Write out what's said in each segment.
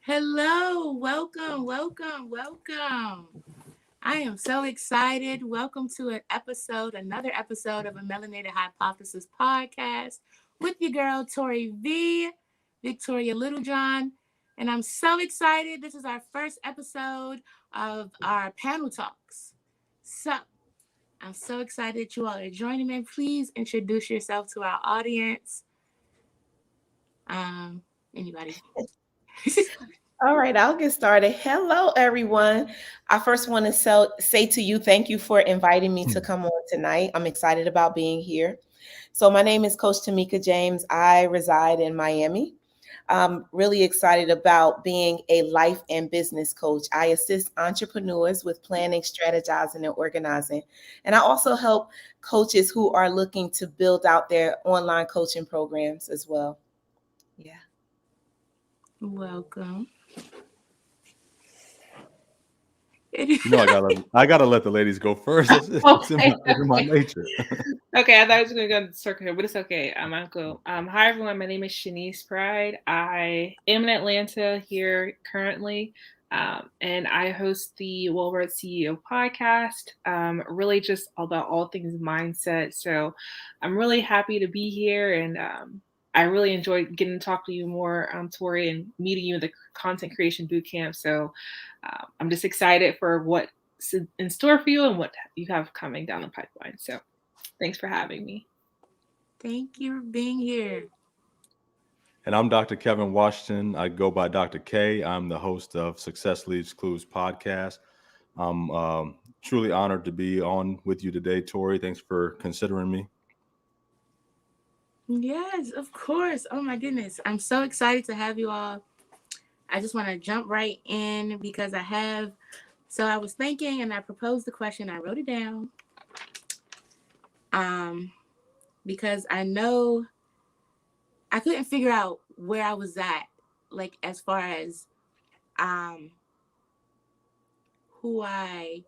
Hello, welcome. I am so excited. Welcome to another episode of A Melanated Hypothesis Podcast with your girl, Tori V, Victoria Littlejohn. And I'm so excited. This is our first episode of our panel talks. So I'm so excited that you all are joining me. Please introduce yourself to our audience. Anybody? All right, I'll get started. Hello, everyone. I first want to say to you, thank you for inviting me to come on tonight. I'm excited about being here. So my name is Coach Tomeka James. I reside in Miami. I'm really excited about being a life and business coach. I assist entrepreneurs with planning, strategizing, and organizing. And I also help coaches who are looking to build out their online coaching programs as well. Yeah. Welcome. I gotta let the ladies go first. It's in my nature. Okay, I thought I was gonna go in the circle here, but it's okay. I'll go. Hi everyone, my name is Shanice Pride. I am in Atlanta here currently, and I host the Well-Read CEO podcast. Really just about all things mindset. So I'm really happy to be here, and I really enjoyed getting to talk to you more, Tori, and meeting you in the content creation bootcamp. So I'm just excited for what's in store for you and what you have coming down the pipeline. So thanks for having me. Thank you for being here. And I'm Dr. Kevin Washington. I go by Dr. K. I'm the host of Success Leaves Clues podcast. I'm truly honored to be on with you today, Tori. Thanks for considering me. Yes, of course. Oh my goodness. I'm so excited to have you all. I just want to jump right in because I was thinking and I proposed the question. I wrote it down. Because I know I couldn't figure out where I was at, like as far as who my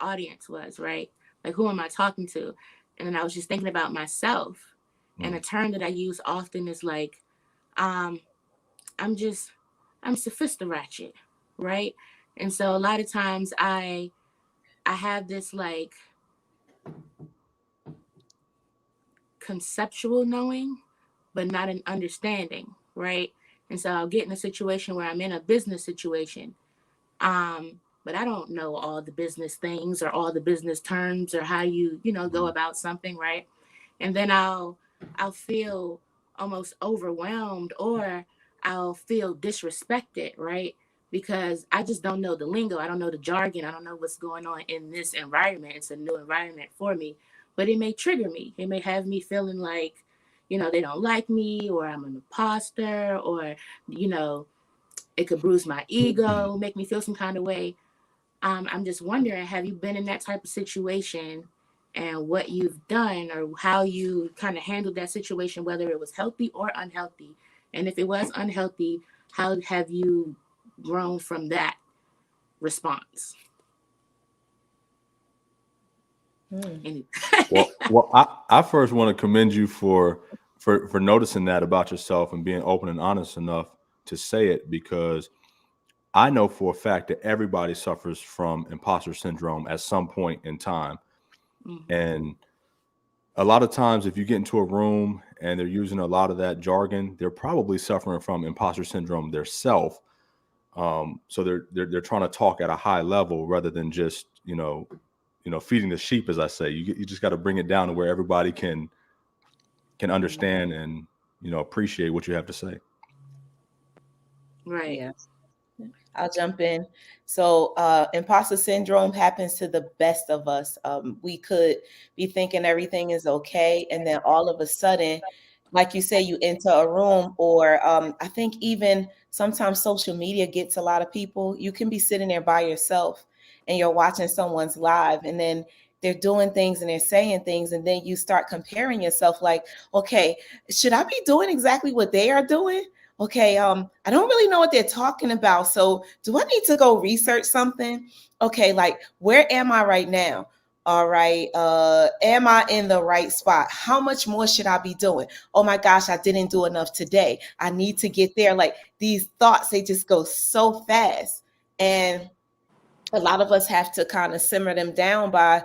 audience was, right? Like who am I talking to? And then I was just thinking about myself. And a term that I use often is like, I'm sophisticated, right? And so a lot of times I have this like conceptual knowing, but not an understanding, right? And so I'll get in a situation where I'm in a business situation, but I don't know all the business things or all the business terms or how you go about something, right? And then I'll feel almost overwhelmed or I'll feel disrespected, right? Because I just don't know the lingo. I don't know the jargon. I don't know what's going on in this environment. It's a new environment for me, but it may trigger me. It may have me feeling like, they don't like me or I'm an imposter or, it could bruise my ego, make me feel some kind of way. I'm just wondering, have you been in that type of situation and what you've done or how you kind of handled that situation, whether it was healthy or unhealthy? And if it was unhealthy, how have you grown from that response? Well, I first want to commend you for noticing that about yourself and being open and honest enough to say it, because I know for a fact that everybody suffers from imposter syndrome at some point in time. Mm-hmm. And a lot of times if you get into a room and they're using a lot of that jargon, they're probably suffering from imposter syndrome themselves. So they're trying to talk at a high level rather than just, feeding the sheep, as I say. You just got to bring it down to where everybody can understand and, appreciate what you have to say. Right. Yeah. I'll jump in. So imposter syndrome happens to the best of us. We could be thinking everything is okay. And then all of a sudden, like you say, you enter a room or I think even sometimes social media gets a lot of people. You can be sitting there by yourself and you're watching someone's live and then they're doing things and they're saying things. And then you start comparing yourself like, okay, should I be doing exactly what they are doing? Okay, I don't really know what they're talking about. So do I need to go research something? Okay, like where am I right now? All right. Am I in the right spot? How much more should I be doing? Oh my gosh, I didn't do enough today. I need to get there. Like these thoughts, they just go so fast. And a lot of us have to kind of simmer them down by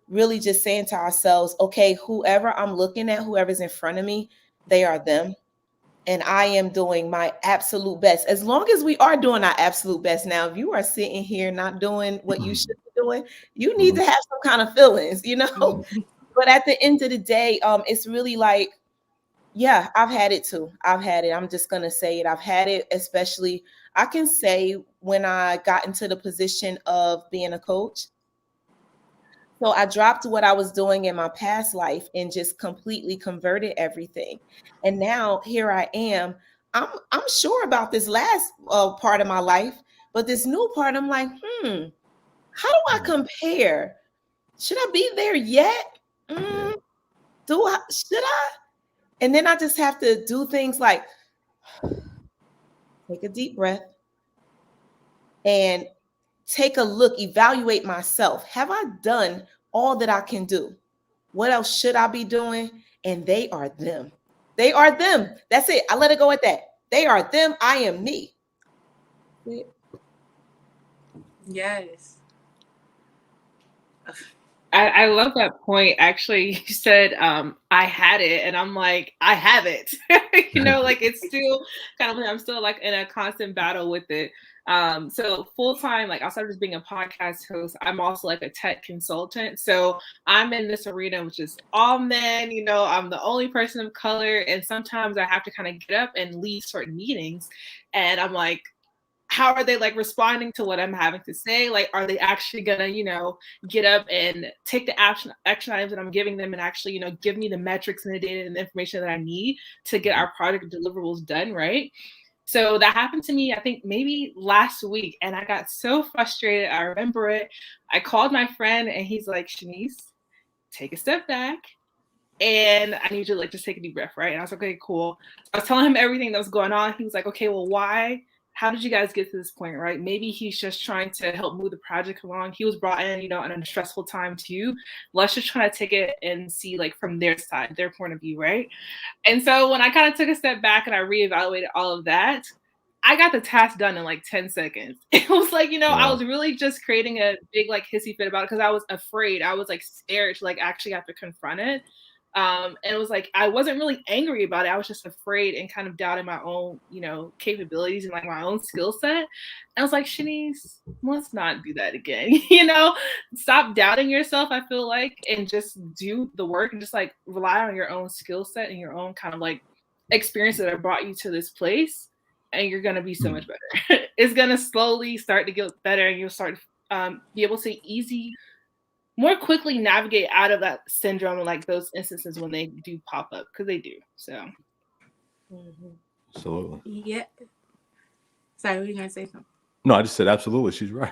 really just saying to ourselves, okay, whoever I'm looking at, whoever's in front of me, they are them. And I am doing my absolute best. As long as we are doing our absolute best. Now, if you are sitting here not doing what you should be doing, you need to have some kind of feelings, you know. But at the end of the day, it's really like, yeah, I've had it too. I've had it. I'm just gonna say it. I've had it, especially I can say when I got into the position of being a coach. So I dropped what I was doing in my past life and just completely converted everything. And now here I am. I'm sure about this last part of my life, but this new part, I'm like, how do I compare? Should I be there yet? Should I? And then I just have to do things like take a deep breath and take a look, evaluate myself. Have I done all that I can do? What else should I be doing? And they are them. They are them. That's it. I let it go at that. They are them. I am me. Yes. I love that point. Actually, you said I had it, and I'm like, I have it. You know, like it's still kind of like I'm still like in a constant battle with it. So full time, like outside of just being a podcast host, I'm also like a tech consultant. So I'm in this arena, which is all men. You know, I'm the only person of color, and sometimes I have to kind of get up and leave certain meetings, and I'm like, how are they like responding to what I'm having to say? Like, are they actually gonna, you know, get up and take the action items that I'm giving them and actually, you know, give me the metrics and the data and the information that I need to get our product deliverables done, right? So that happened to me, I think maybe last week, and I got so frustrated. I remember it. I called my friend and he's like, Shanice, take a step back. And I need you to like just take a deep breath, right? And I was like, okay, cool. I was telling him everything that was going on. He was like, okay, well, why? How did you guys get to this point, right? Maybe he's just trying to help move the project along. He was brought in, you know, in a stressful time too. Let's just try to take it and see like from their side, their point of view, right? And so when I kind of took a step back and I reevaluated all of that, I got the task done in like 10 seconds. It was like, you know, I was really just creating a big like hissy fit about it because I was afraid. I was like scared to like actually have to confront it. And it was like I wasn't really angry about it. I was just afraid and kind of doubting my own, you know, capabilities and like my own skill set. And I was like, Shanice, let's not do that again. You know, stop doubting yourself, I feel like, and just do the work and just like rely on your own skill set and your own kind of like experience that have brought you to this place. And you're going to be so much better. It's going to slowly start to get better and you'll start be able to more quickly navigate out of that syndrome and like those instances when they do pop up, because they do. So Absolutely. Yeah. Sorry, were you gonna say something? No, I just said absolutely. She's right.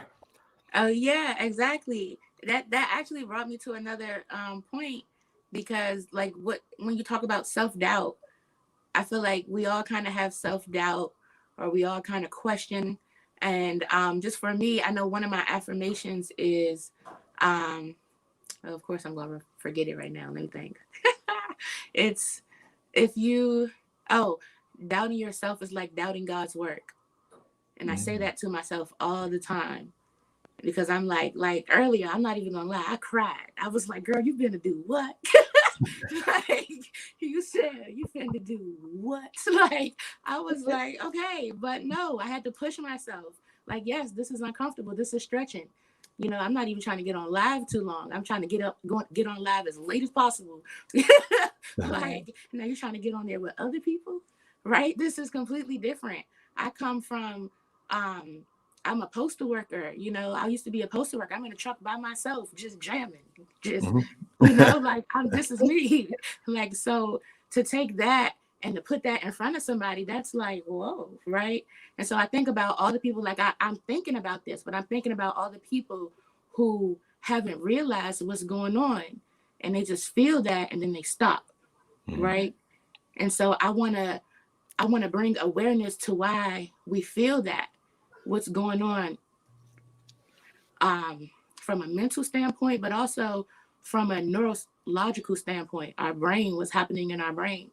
Oh yeah, exactly. That actually brought me to another point, because like when you talk about self-doubt, I feel like we all kind of have self-doubt, or we all kind of question. And just for me, I know one of my affirmations is of course I'm gonna forget it right now. Let me think. It's doubting yourself is like doubting God's work. And I say that to myself all the time, because I'm like earlier, I'm not even gonna lie, I cried. I was like, girl, you finna do what? Like, you said you finna do what? Like, I was like, okay, but no, I had to push myself. Like, yes, this is uncomfortable. This is stretching. You know, I'm not even trying to get on live too long. I'm trying to get on live as late as possible. Like, now you're trying to get on there with other people, right? This is completely different. I come from, I'm a postal worker. You know, I used to be a postal worker. I'm in a truck by myself, just jamming, just, you know, like this is me. Like, so to take that and to put that in front of somebody, that's like, whoa, right? And so I think about all the people, like I'm thinking about this, but I'm thinking about all the people who haven't realized what's going on, and they just feel that and then they stop, right? And so I want to bring awareness to why we feel that, what's going on from a mental standpoint, but also from a neurological standpoint, our brain, what's happening in our brain.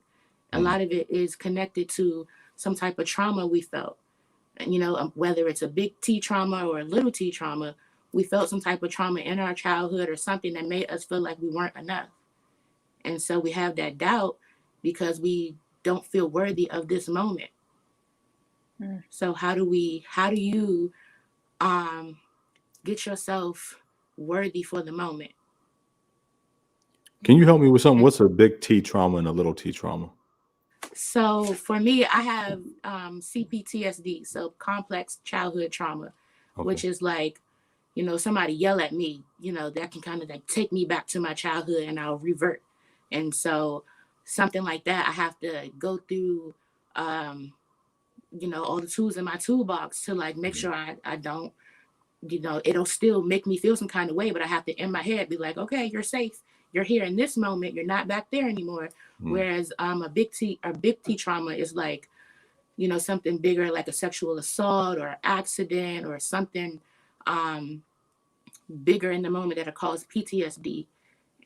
A lot of it is connected to some type of trauma we felt. And, you know, whether it's a big T trauma or a little T trauma, we felt some type of trauma in our childhood or something that made us feel like we weren't enough. And so we have that doubt because we don't feel worthy of this moment. So how do you get yourself worthy for the moment? Can you help me with something? What's a big T trauma and a little T trauma? So for me, I have CPTSD, so complex childhood trauma, which is like, you know, somebody yell at me, you know, that can kind of like take me back to my childhood and I'll revert. And so something like that, I have to go through, you know, all the tools in my toolbox to like make sure I don't, you know, it'll still make me feel some kind of way, but I have to in my head be like, okay, you're safe. You're here in this moment. You're not back there anymore. Whereas a big T trauma is like, you know, something bigger like a sexual assault or accident or something bigger in the moment that'll cause PTSD.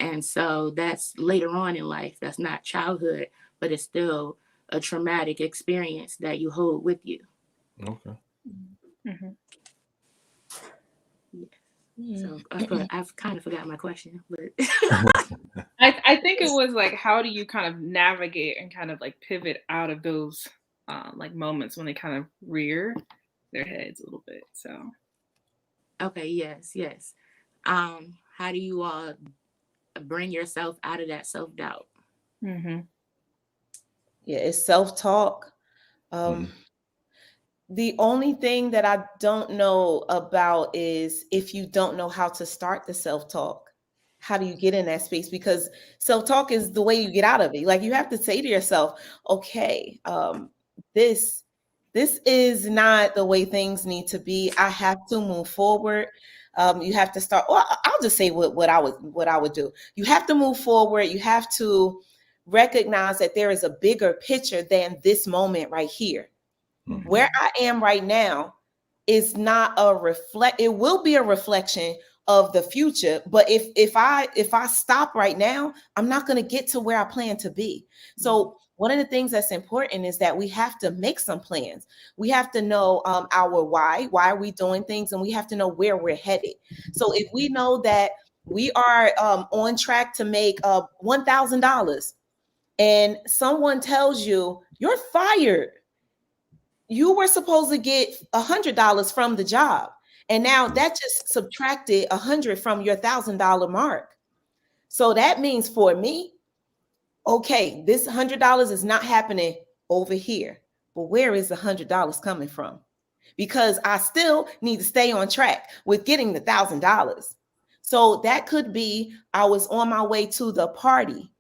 And so that's later on in life. That's not childhood, but it's still a traumatic experience that you hold with you. Okay. So I've kind of forgot my question, but I think it was like, how do you kind of navigate and kind of like pivot out of those like moments when they kind of rear their heads a little bit? So okay, yes. How do you all bring yourself out of that self-doubt? Yeah, it's self-talk. The only thing that I don't know about is if you don't know how to start the self-talk, how do you get in that space? Because self-talk is the way you get out of it. Like you have to say to yourself, okay, this is not the way things need to be. I have to move forward. You have to start. Well, I'll just say what I would do. You have to move forward. You have to recognize that there is a bigger picture than this moment right here. Where I am right now is not it will be a reflection of the future. But if I stop right now, I'm not going to get to where I plan to be. So one of the things that's important is that we have to make some plans. We have to know our why are we doing things, and we have to know where we're headed. So if we know that we are on track to make $1,000 and someone tells you you're fired, you were supposed to get $100 from the job. And now that just subtracted $100 from your $1,000 mark. So that means for me, okay, this $100 is not happening over here, but where is the $100 coming from? Because I still need to stay on track with getting the $1,000. So that could be, I was on my way to the party.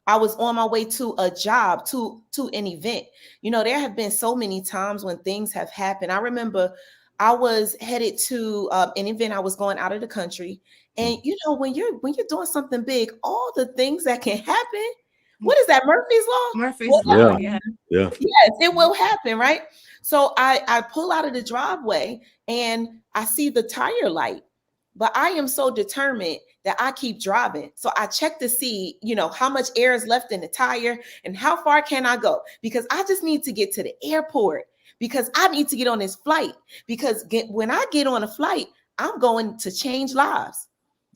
I was on my way to a job, to an event. You know, there have been so many times when things have happened. I remember I was headed to an event. I was going out of the country. And, you know, when you're doing something big, all the things that can happen. What is that, Murphy's Law? Murphy's Law, yeah. Yes, it will happen, right? So I pull out of the driveway and I see the tire light. But I am so determined that I keep driving. So I check to see, you know, how much air is left in the tire and how far can I go? Because I just need to get to the airport, because I need to get on this flight. Because when I get on a flight, I'm going to change lives.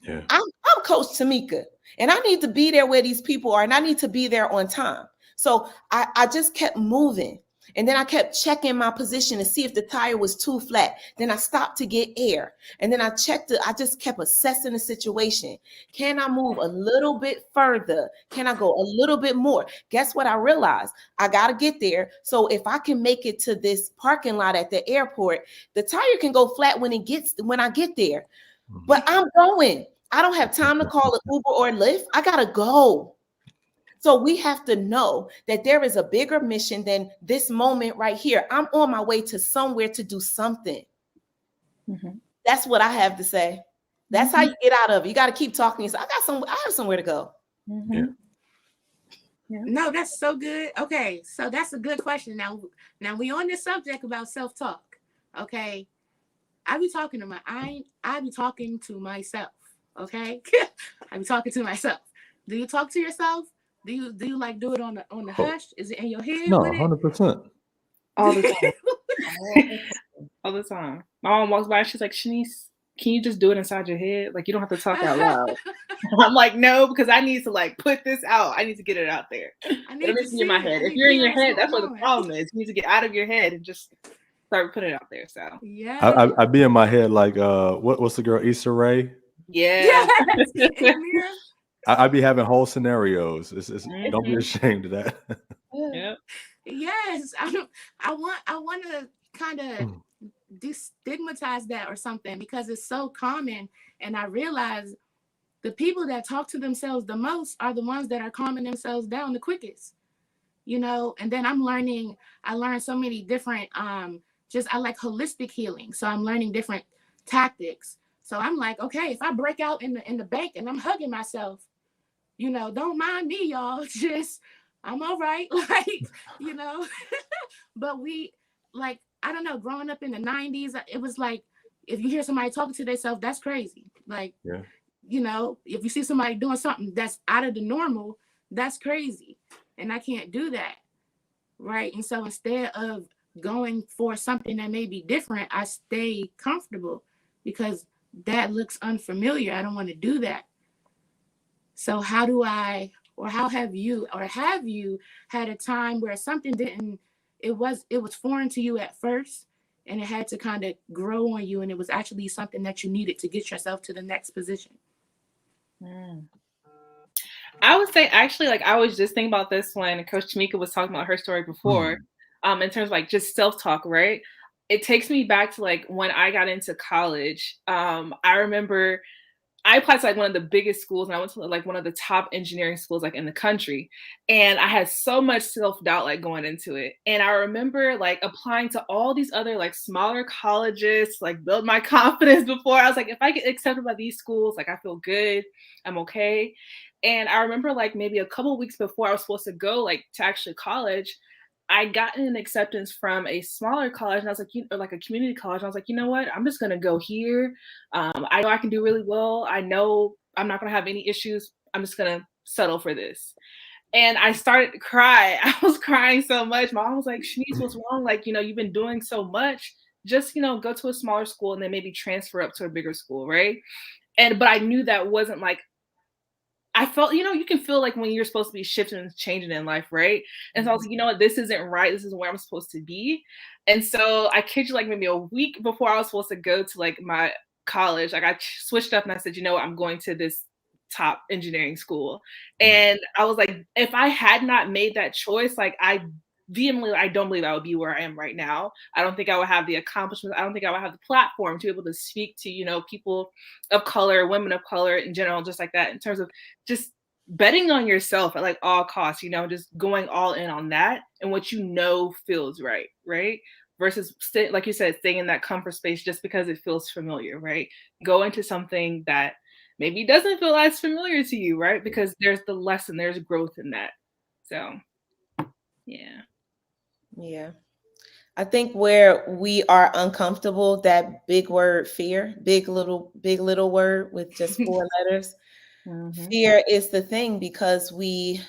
Yeah. I'm Coach Tomeka, and I need to be there where these people are, and I need to be there on time. So I just kept moving. And then I kept checking my position to see if the tire was too flat. Then I stopped to get air. And then I checked it. I just kept assessing the situation. Can I move a little bit further? Can I go a little bit more? Guess what I realized? I got to get there. So if I can make it to this parking lot at the airport, the tire can go flat when I get there. But I'm going. I don't have time to call an Uber or Lyft. I got to go. So we have to know that there is a bigger mission than this moment right here. I'm on my way to somewhere to do something. That's what I have to say. That's how you get out of it. You got to keep talking. I have somewhere to go. No, that's so good. Okay, so that's a good question. Now we on this subject about self-talk. Okay, I be talking to myself. Okay. I'm talking to myself. Do you talk to yourself? Do you like do it on the hush? Is it in your head No, with it? 100%. All the time. All the time. My mom walks by, she's like, Shanice, can you just do it inside your head? Like, you don't have to talk out loud. I'm like, no, because I need to like put this out. I need to get it out there. I It need needs to to be in see my it. head. I If need you're to in hear your what's head, that's what going the on. problem is. You need to get out of your head and just start putting it out there. So Yeah. I be in my head like, what's the girl, Issa Rae? yeah. Yes. In the mirror. I be having whole scenarios. Don't be Mhm. ashamed of that. Yep. Yes. I want to kind of destigmatize that or something because it's so common. And I realize the people that talk to themselves the most are the ones that are calming themselves down the quickest. You know, and then I learned so many different I like holistic healing. So I'm learning different tactics. So I'm like, okay, if I break out in the bank and I'm hugging myself, you know, don't mind me, y'all. Just I'm all right. Like, you know. But we like, I don't know, growing up in the 90s, it was like if you hear somebody talking to themselves, that's crazy. Like, Yeah. you know, if you see somebody doing something that's out of the normal, that's crazy. And I can't do that. Right. And so instead of going for something that may be different, I stay comfortable because that looks unfamiliar. I don't want to do that. So how have you had a time where something didn't, it was foreign to you at first and it had to kind of grow on you and it was actually something that you needed to get yourself to the next position? I would say actually, like I was just thinking about this when Coach Tomeka was talking about her story before, in terms of like just self-talk, right? It takes me back to like when I got into college. I remember I applied to like one of the biggest schools and I went to like one of the top engineering schools like in the country. And I had so much self-doubt like going into it. And I remember like applying to all these other like smaller colleges, like build my confidence before. I was like, if I get accepted by these schools, like I feel good, I'm okay. And I remember like maybe a couple of weeks before I was supposed to go like to actually college, I got an acceptance from a smaller college and I was like, or like a community college. And I was like, you know what? I'm just going to go here. I know I can do really well. I know I'm not going to have any issues. I'm just going to settle for this. And I started to cry. I was crying so much. My mom was like, Shanice, what's wrong? Like, you know, you've been doing so much. Just, you know, go to a smaller school and then maybe transfer up to a bigger school, right? But I knew that wasn't like, I felt, you know, you can feel like when you're supposed to be shifting and changing in life, right? And so I was like, you know what, this isn't right. This isn't where I'm supposed to be. And so I kid you, like maybe a week before I was supposed to go to like my college, like I switched up and I said, you know what, I'm going to this top engineering school. And I was like, if I had not made that choice, like I don't believe I would be where I am right now. I don't think I would have the accomplishments. I don't think I would have the platform to be able to speak to, you know, people of color, women of color in general, just like that, in terms of just betting on yourself at like all costs, you know, just going all in on that and what you know feels right, right? Versus like you said, staying in that comfort space just because it feels familiar, right? Go into something that maybe doesn't feel as familiar to you, right? Because there's the lesson, there's growth in that. So, yeah. Yeah. I think where we are uncomfortable, that big word fear, big little word with just 4 letters. Fear is the thing because we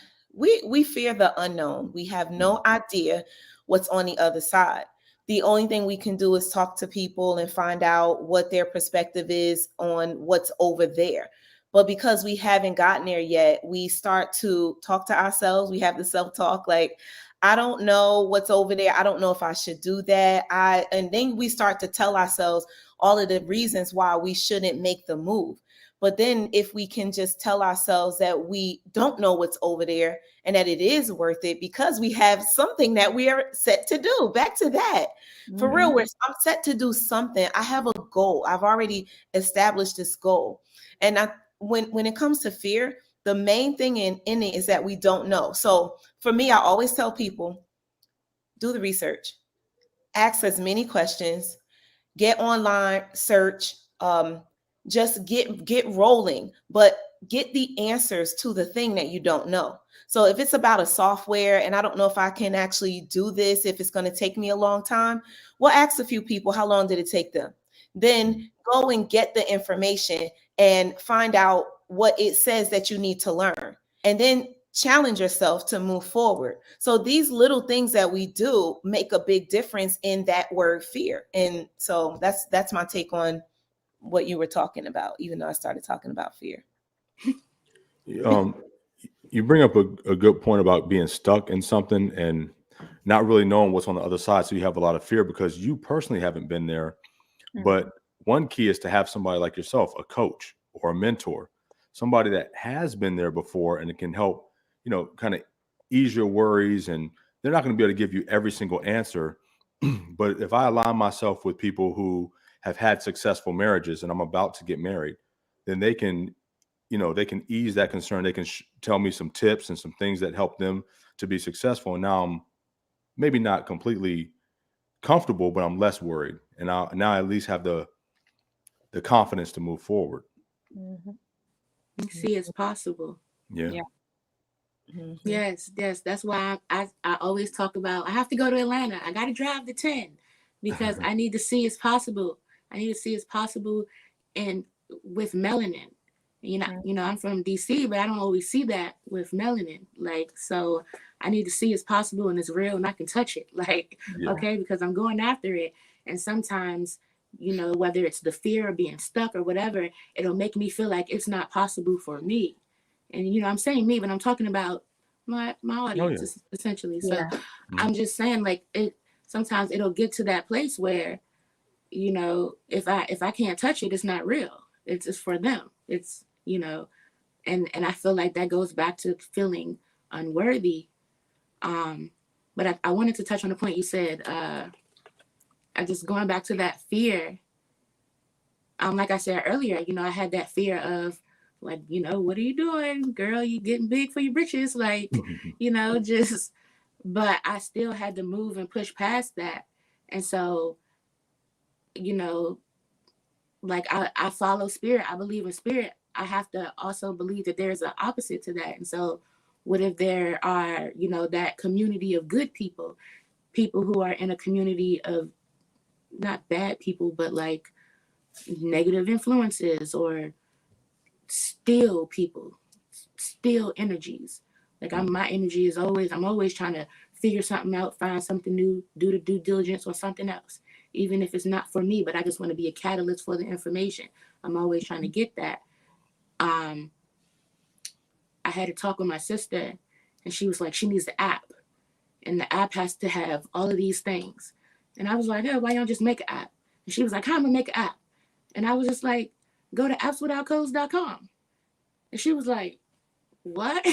fear the unknown. We have no idea what's on the other side. The only thing we can do is talk to people and find out what their perspective is on what's over there. But because we haven't gotten there yet, we start to talk to ourselves. We have the self-talk like, I don't know what's over there. I don't know if I should do that. And then we start to tell ourselves all of the reasons why we shouldn't make the move. But then if we can just tell ourselves that we don't know what's over there and that it is worth it because we have something that we are set to do. Back to that. For real, I'm set to do something. I have a goal. I've already established this goal. And when it comes to fear, the main thing in it is that we don't know. So for me, I always tell people, do the research, ask as many questions, get online, search, just get rolling, but get the answers to the thing that you don't know. So if it's about a software and I don't know if I can actually do this, if it's going to take me a long time, we'll ask a few people, how long did it take them? Then go and get the information and find out what it says that you need to learn, and then challenge yourself to move forward. So these little things that we do make a big difference in that word fear. And so that's my take on what you were talking about, even though I started talking about fear. You bring up a good point about being stuck in something and not really knowing what's on the other side. So you have a lot of fear because you personally haven't been there. Mhm. But one key is to have somebody like yourself, a coach or a mentor, somebody that has been there before and it can help, kind of ease your worries. And they're not going to be able to give you every single answer. But if I align myself with people who have had successful marriages and I'm about to get married, then they can ease that concern. They can tell me some tips and some things that help them to be successful. And now I'm maybe not completely comfortable, but I'm less worried. And now I at least have the confidence to move forward. Mm-hmm. You see, it's possible. Yeah. Yeah. Mm-hmm. Yes. That's why I always talk about, I have to go to Atlanta. I got to drive the 10 because I need to see it's possible. I need to see it's possible. And with melanin, I'm from DC, but I don't always see that with melanin. So I need to see it's possible and it's real and I can touch it. Okay, because I'm going after it. And sometimes, whether it's the fear of being stuck or whatever, it'll make me feel like it's not possible for me. And, I'm saying me, but I'm talking about my audience essentially. So I'm just saying sometimes it'll get to that place where, if I can't touch it, it's not real. It's just for them. It's, and I feel like that goes back to feeling unworthy. But I wanted to touch on the point you said, I just going back to that fear. Like I said earlier, I had that fear of what are you doing, girl? You getting big for your britches, but I still had to move and push past that. And so, I follow spirit. I believe in spirit. I have to also believe that there's an opposite to that. And so what if there are, that community of good people who are in a community of not bad people, but negative influences or still people, still energies. My energy is I'm always trying to figure something out, find something new, do the due diligence on something else, even if it's not for me, but I just want to be a catalyst for the information. I'm always trying to get that. I had a talk with my sister and she was like, she needs the app and the app has to have all of these things. And I was like, hey, why y'all just make an app? And she was like, how am I gonna make an app? And I was just like, go to appswithoutcodes.com. And she was like, what?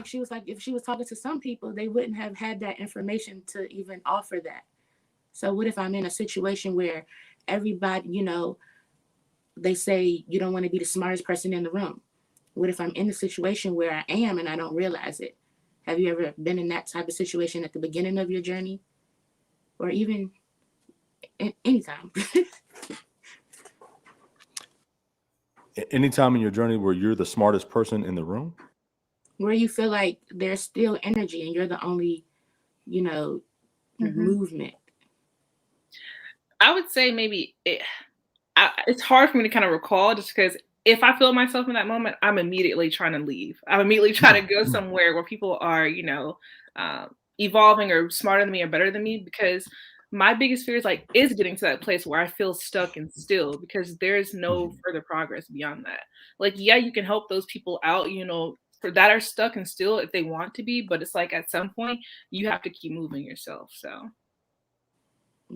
She was like, if she was talking to some people, they wouldn't have had that information to even offer that. So what if I'm in a situation where everybody, they say you don't want to be the smartest person in the room? What if I'm in a situation where I am and I don't realize it? Have you ever been in that type of situation at the beginning of your journey? Or even anytime? Anytime in your journey where you're the smartest person in the room? Where you feel like there's still energy and you're the only, movement. I would say maybe it's hard for me to kind of recall just because if I feel myself in that moment, I'm immediately trying to leave. I'm immediately trying to go somewhere where people are, evolving or smarter than me or better than me, because my biggest fear is getting to that place where I feel stuck and still, because there's no further progress beyond that. You can help those people out, for that are stuck and still if they want to be, but it's at some point you have to keep moving yourself. So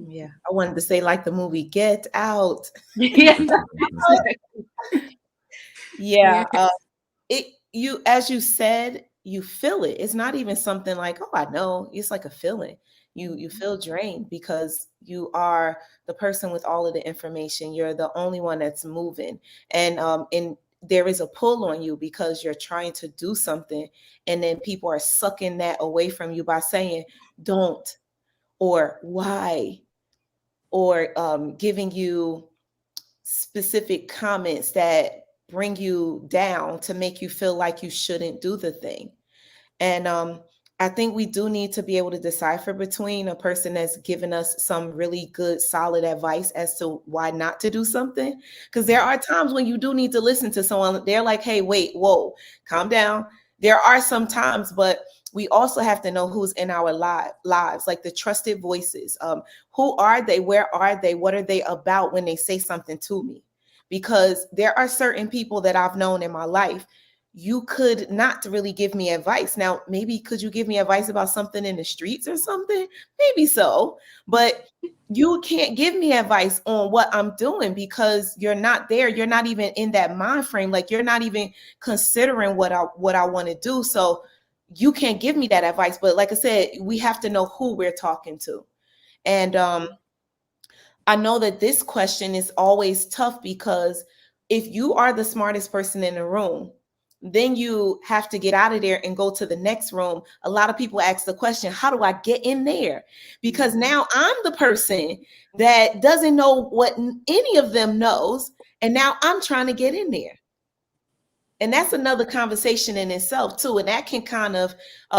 yeah, I wanted to say the movie Get Out. yeah. Yeah. As you said, you feel it. It's not even something oh, I know. It's like a feeling. You feel drained because you are the person with all of the information. You're the only one that's moving. And there is a pull on you because you're trying to do something. And then people are sucking that away from you by saying, don't, or why, or giving you specific comments that bring you down to make you feel like you shouldn't do the thing. And I think we do need to be able to decipher between a person that's given us some really good, solid advice as to why not to do something. Because there are times when you do need to listen to someone. They're like, hey, wait, whoa, calm down. There are some times, but we also have to know who's in our lives, like the trusted voices. Who are they? Where are they? What are they about when they say something to me? Because there are certain people that I've known in my life. You could not really give me advice. Now, maybe could you give me advice about something in the streets or something? Maybe so, but you can't give me advice on what I'm doing because you're not there. You're not even in that mind frame. Like you're not even considering what I want to do. So you can't give me that advice. But like I said, we have to know who we're talking to. And I know that this question is always tough because if you are the smartest person in the room, then you have to get out of there and go to the next room. A lot of people ask the question, how do I get in there? Because now I'm the person that doesn't know what any of them knows. And now I'm trying to get in there. And that's another conversation in itself too. And that can kind of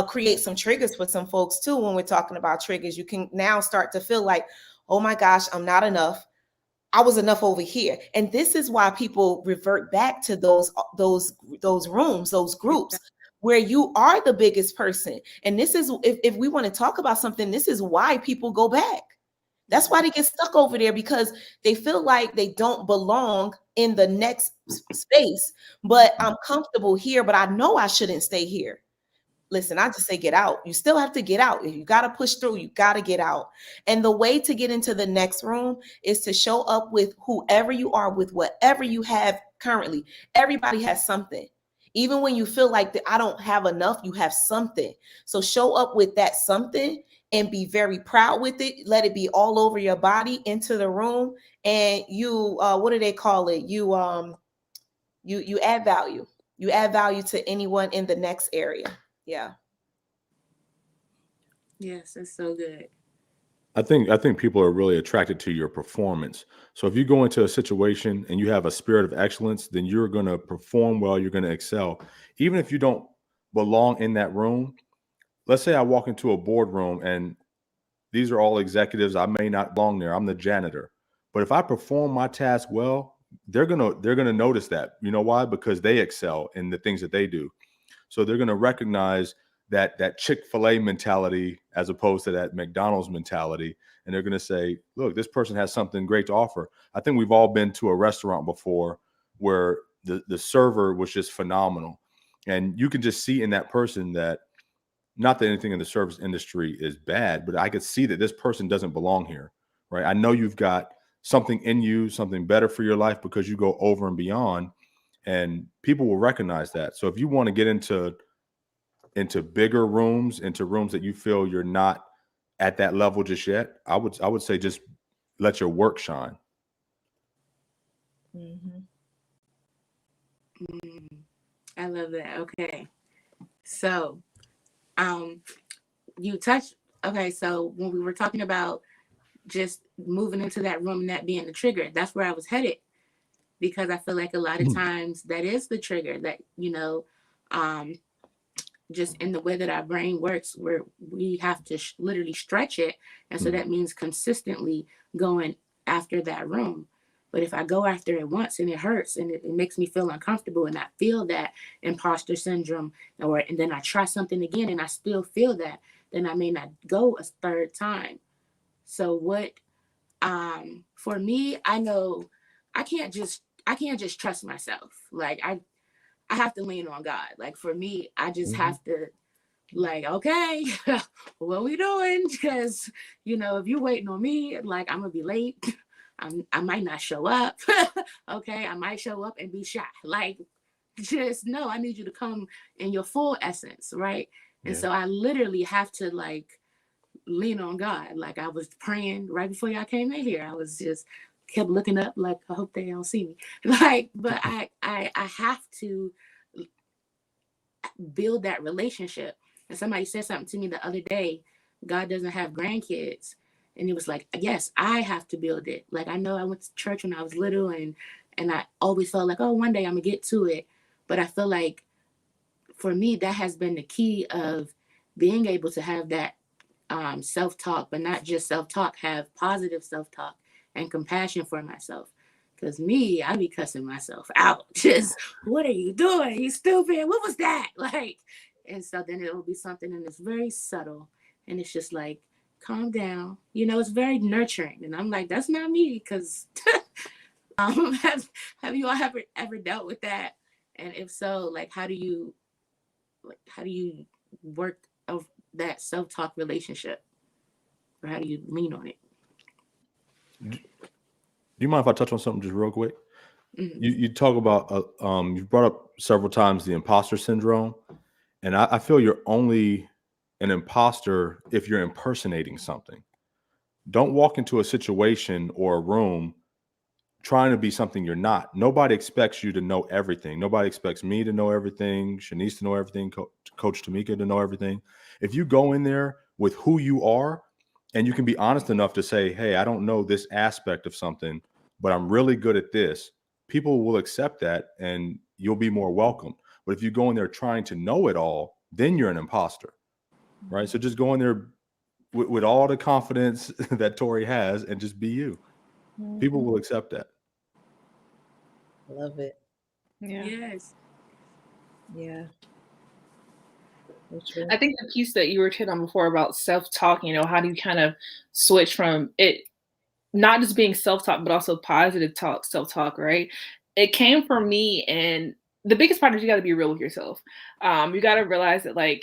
create some triggers for some folks too. When we're talking about triggers, you can now start to feel like, oh my gosh, I'm not enough. I was enough over here. And this is why people revert back to those rooms, those groups where you are the biggest person. And this is, if we want to talk about something, this is why people go back. That's why they get stuck over there, because they feel like they don't belong in the next space, but I'm comfortable here, but I know I shouldn't stay here. Listen, I just say get out. You still have to get out. If you got to push through, you got to get out. And the way to get into the next room is to show up with whoever you are, with whatever you have currently. Everybody has something. Even when you feel like I don't have enough, you have something. So show up with that something and be very proud with it. Let it be all over your body into the room. And you, what do they call it? You add value. You add value to anyone in the next area. Yeah. Yes, that's so good. I think people are really attracted to your performance. So if you go into a situation and you have a spirit of excellence, then you're going to perform well, you're going to excel. Even if you don't belong in that room, let's say I walk into a boardroom and these are all executives, I may not belong there. I'm the janitor. But if I perform my task well, they're going to notice that. You know why? Because they excel in the things that they do. So they're going to recognize that Chick-fil-A mentality as opposed to that McDonald's mentality. And they're going to say, look, this person has something great to offer. I think we've all been to a restaurant before where the server was just phenomenal. And you can just see in that person that, not that anything in the service industry is bad, but I could see that this person doesn't belong here, right? I know you've got something in you, something better for your life because you go over and beyond. And people will recognize that. So if you want to get into bigger rooms, into rooms that you feel you're not at that level just yet, I would say just let your work shine. Mm-hmm. I love that. Okay. So, you touched, okay, so when we were talking about just moving into that room and that being the trigger, that's where I was headed. Because I feel like a lot of times that is the trigger that, just in the way that our brain works, where we have to literally stretch it. And so that means consistently going after that room. But if I go after it once and it hurts and it makes me feel uncomfortable and I feel that imposter syndrome, and then I try something again and I still feel that, then I may not go a third time. So what, for me, I know I can't just trust myself. Like I have to lean on God. Like for me, I just have to, like, okay, what we doing? Because, if you're waiting on me, like I'm gonna be late. I might not show up. Okay, I might show up and be shy. Like, just no, I need you to come in your full essence, right? And so I literally have to like lean on God. Like I was praying right before y'all came in here. I was just kept looking up, like I hope they don't see me. Like, but I have to build that relationship. And somebody said something to me the other day. God doesn't have grandkids. And it was like, yes, I have to build it. Like, I know I went to church when I was little and I always felt like, oh, one day I'm gonna get to it. But I feel like for me, that has been the key of being able to have that self-talk, but not just self-talk, have positive self-talk and compassion for myself. Because me, I be cussing myself out. Just, what are you doing? You stupid. What was that? Like, and so then it will be something and it's very subtle. And it's just like, calm down. You know, it's very nurturing. And I'm like, that's not me. Because have you all ever dealt with that? And if so, like, how do you work of that self-talk relationship? Or how do you lean on it? Do you mind if I touch on something just real quick? Mm-hmm. You talk about you've brought up several times the imposter syndrome, and I feel you're only an imposter if you're impersonating something. Don't walk into a situation or a room trying to be something you're not. Nobody expects you to know everything. Nobody expects me to know everything, Shanice to know everything, Coach Tomeka to know everything. If you go in there with who you are, and you can be honest enough to say, hey, I don't know this aspect of something, but I'm really good at this, people will accept that and you'll be more welcomed. But if you go in there trying to know it all, then you're an imposter, right? So just go in there with all the confidence that Tori has and just be you. People will accept that. Love it. Yeah. Yes. Yeah. I think the piece that you were hitting on before about self-talk, you know, how do you kind of switch from it not just being self-talk, but also positive talk, self-talk, right? It came from me, and the biggest part is you got to be real with yourself. You got to realize that, like,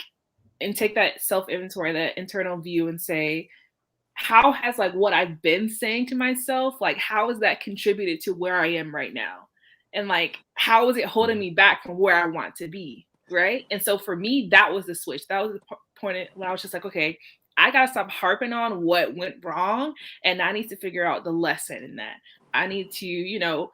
and take that self-inventory, that internal view, and say, how has like what I've been saying to myself, like how has that contributed to where I am right now? And like, how is it holding me back from where I want to be? Right. And so for me, that was the switch. That was the point when I was just like, okay, I got to stop harping on what went wrong. And I need to figure out the lesson in that. I need to, you know,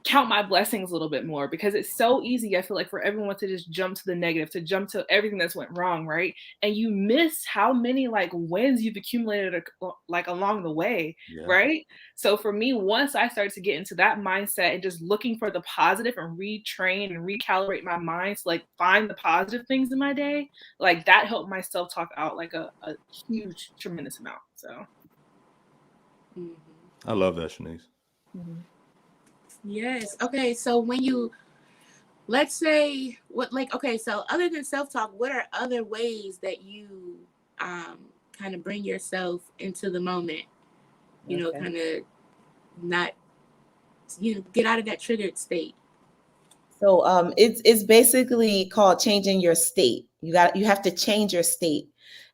count my blessings a little bit more, because it's so easy, I feel like, for everyone to just jump to the negative, to jump to everything that's went wrong, right? And you miss how many like wins you've accumulated like along the way, right? So for me, once I started to get into that mindset and just looking for the positive and retrain and recalibrate my mind to like find the positive things in my day, like that helped my self-talk out like a huge, tremendous amount. So I love that, Shanice. Yes. Okay. So when you, let's say, what, like, okay, so other than self-talk, what are other ways that you kind of bring yourself into the moment? You know, kind of not, you know, get out of that triggered state. So it's basically called changing your state. You have to change your state,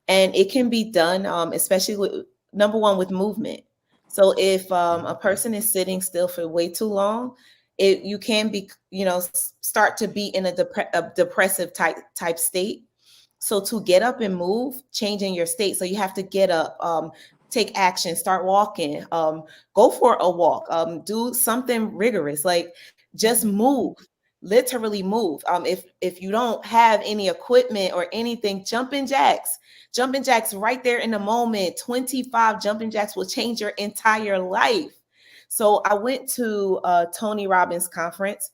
and it can be done, especially with number one, with movement. So if a person is sitting still for way too long, you can be, you know, start to be in a depressive type state. So to get up and move, changing your state. So you have to get up, take action, start walking, go for a walk, do something rigorous, like just move. Literally move. If you don't have any equipment or anything, jumping jacks right there in the moment. 25 jumping jacks will change your entire life. So I went to Tony Robbins conference,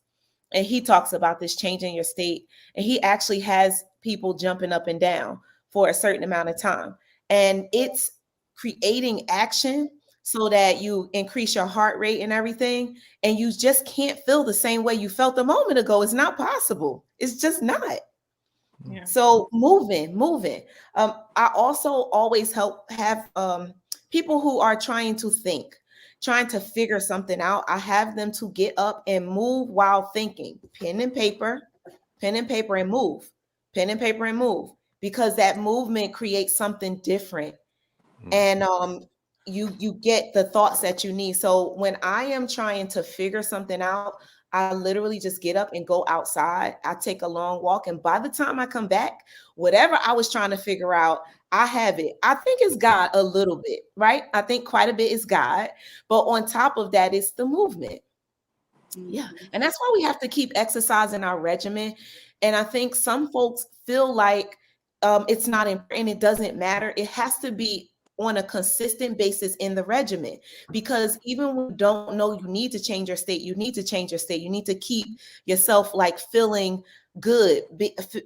and he talks about this changing your state, and he actually has people jumping up and down for a certain amount of time, and it's creating action so that you increase your heart rate and everything, and you just can't feel the same way you felt a moment ago. It's not possible. It's just not. Yeah. So moving. I also always have people who are trying to think, trying to figure something out. I have them to get up and move while thinking. Pen and paper and move. Pen and paper and move, because that movement creates something different. And you get the thoughts that you need. So when I am trying to figure something out, I literally just get up and go outside. I take a long walk, and by the time I come back, whatever I was trying to figure out, I have it. I think it's God a little bit, right? I think quite a bit is God, but on top of that, it's the movement. Yeah, and that's why we have to keep exercising our regimen. And I think some folks feel like it's not important, it doesn't matter. It has to be on a consistent basis in the regimen, because even when you don't know you need to change your state, you need to change your state. You need to keep yourself like feeling good,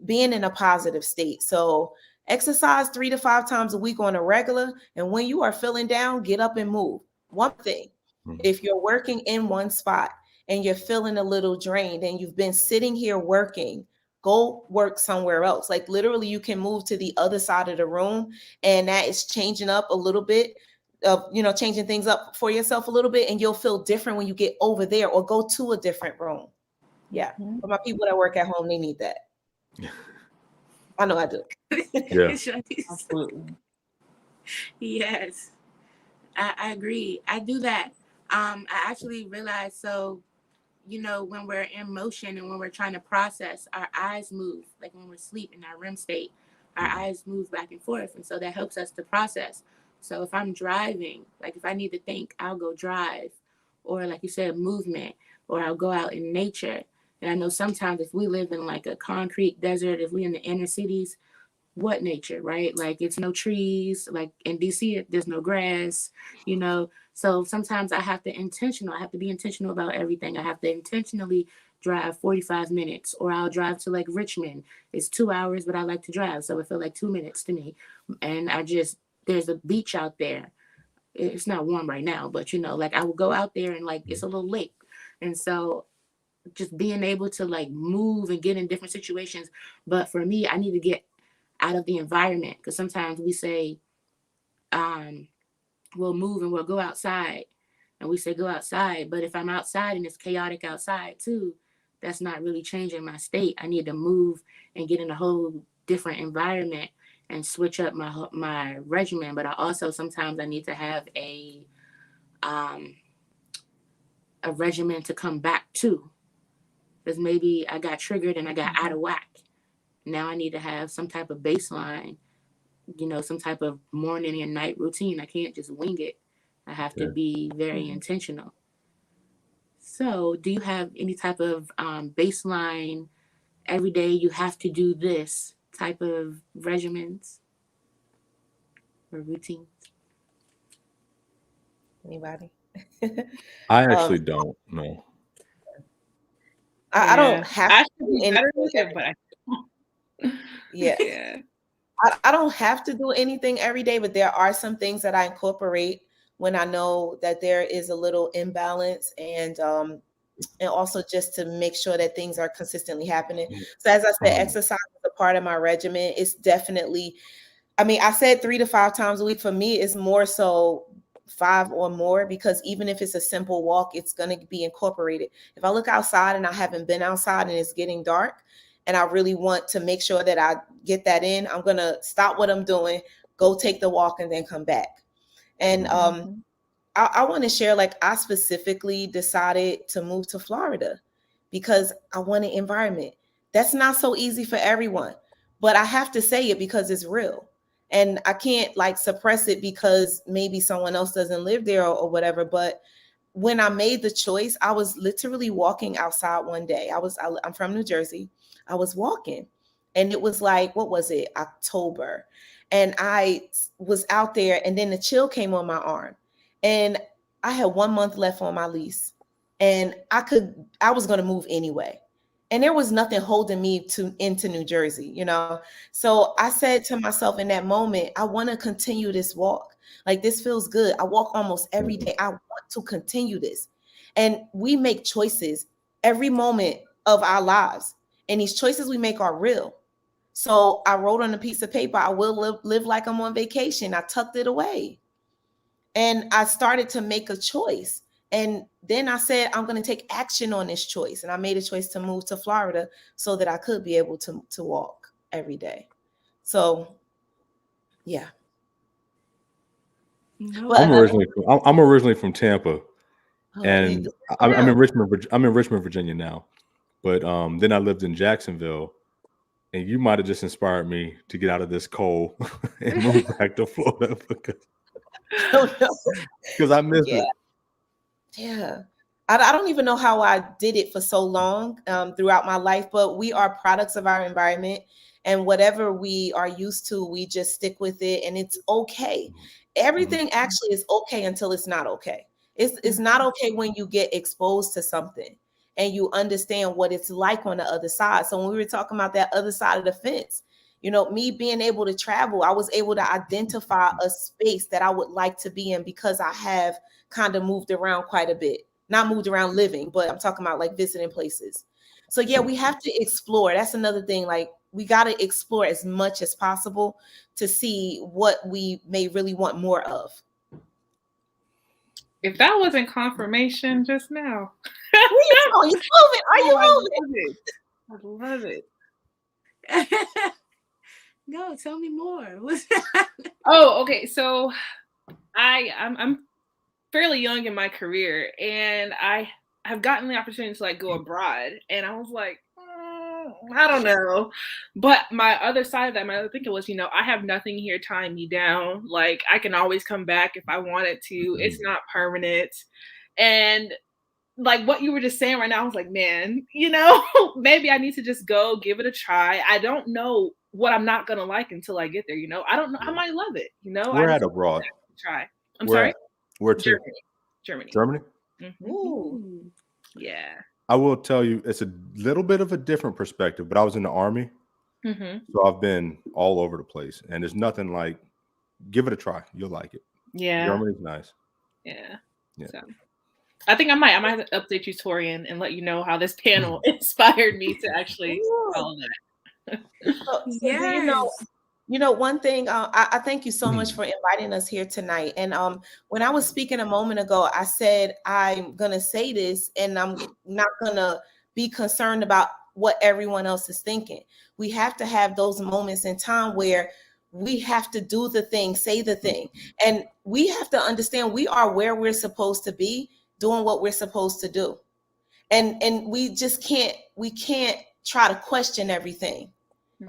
being in a positive state. So Exercise 3 to 5 times a week on a regular. And when you are feeling down, get up and move. One thing, if you're working in one spot and you're feeling a little drained and you've been sitting here working, go work somewhere else. Like literally you can move to the other side of the room, and that is changing up a little bit of, changing things up for yourself a little bit, and you'll feel different when you get over there, or go to a different room. Yeah. For my people that work at home, they need that. I know I do. Yeah. Absolutely. Yes, I agree. I do that. I actually realized, so, when we're in motion and when we're trying to process, our eyes move. Like when we're asleep in our REM state, our eyes move back and forth. And so that helps us to process. So if I'm driving, like if I need to think, I'll go drive, or like you said, movement, or I'll go out in nature. And I know sometimes if we live in like a concrete desert, if we in the inner cities, what nature, right? Like it's no trees, like in DC, there's no grass, So sometimes I have to be intentional about everything. I have to intentionally drive 45 minutes, or I'll drive to like Richmond. It's 2 hours, but I like to drive. So it felt like 2 minutes to me. And there's a beach out there. It's not warm right now, but like I will go out there and like, it's a little lake. And so just being able to like move and get in different situations. But for me, I need to get out of the environment, because sometimes we say we'll move and we'll go outside, and we say go outside, but if I'm outside and it's chaotic outside too, that's not really changing my state. I need to move and get in a whole different environment and switch up my regimen. But I also sometimes I need to have a regimen to come back to, because maybe I got triggered and I got out of whack. Now I need to have some type of baseline, some type of morning and night routine. I can't just wing it. I have to be very intentional. So do you have any type of baseline, every day you have to do this type of regimens or routines? Anybody? I actually don't know. I don't have I to should do be better anything. with it, but I don't. Yeah. I don't have to do anything every day, but there are some things that I incorporate when I know that there is a little imbalance, and also just to make sure that things are consistently happening. So as I said, exercise is a part of my regimen. It's definitely, I said 3 to 5 times a week. For me, it's more so 5 or more, because even if it's a simple walk, it's going to be incorporated. If I look outside and I haven't been outside and it's getting dark, and I really want to make sure that I get that in, I'm going to stop what I'm doing, go take the walk, and then come back. And I want to share, like, I specifically decided to move to Florida because I want an environment. That's not so easy for everyone, but I have to say it because it's real. And I can't like suppress it because maybe someone else doesn't live there or whatever. But when I made the choice, I was literally walking outside one day. I'm from New Jersey. I was walking, and it was like, what was it? October. And I was out there, and then the chill came on my arm, and I had 1 month left on my lease, and I was going to move anyway. And there was nothing holding me into New Jersey, So I said to myself in that moment, I want to continue this walk. Like, this feels good. I walk almost every day. I want to continue this. And we make choices every moment of our lives. And these choices we make are real. So I wrote on a piece of paper, I will live like I'm on vacation. I tucked it away. And I started to make a choice. And then I said, I'm going to take action on this choice. And I made a choice to move to Florida so that I could be able to walk every day. So, yeah. No. I'm originally from Tampa, and I'm in Richmond. I'm in Richmond, Virginia now. But then I lived in Jacksonville, and you might have just inspired me to get out of this cold and move back to Florida because I miss it. Yeah. I don't even know how I did it for so long throughout my life, but we are products of our environment, and whatever we are used to, we just stick with it, and it's okay. Everything actually is okay until it's not okay. It's not okay when you get exposed to something and you understand what it's like on the other side. So when we were talking about that other side of the fence, Me being able to travel, I was able to identify a space that I would like to be in because I have kind of moved around quite a bit. Not moved around living, but I'm talking about like visiting places. So yeah, we have to explore. That's another thing. Like we got to explore as much as possible to see what we may really want more of. If that wasn't confirmation just now. Are you moving? Are you moving? I love it. No, tell me more. Oh, okay. So I'm fairly young in my career, and I have gotten the opportunity to like go abroad, and I was like, I don't know. But my other side of that, my other thinking was, I have nothing here tying me down. Like I can always come back if I wanted to. It's not permanent. And like what you were just saying right now, I was like, man, maybe I need to just go give it a try. I don't know what I'm not gonna like until I get there. I don't know. I might love it. We're at abroad. Try. I'm sorry. Where to? Germany. Mm-hmm. Ooh. Yeah. I will tell you, it's a little bit of a different perspective, but I was in the Army. Mm-hmm. So I've been all over the place, and there's nothing like, give it a try. You'll like it. Yeah. Germany's nice. Yeah. Yeah. So I think I might have to update you, Torian, and let you know how this panel inspired me to actually follow that. Yes. One thing, I thank you so much for inviting us here tonight. And when I was speaking a moment ago, I said, I'm going to say this and I'm not going to be concerned about what everyone else is thinking. We have to have those moments in time where we have to do the thing, say the thing. And we have to understand we are where we're supposed to be, doing what we're supposed to do. And we can't try to question everything.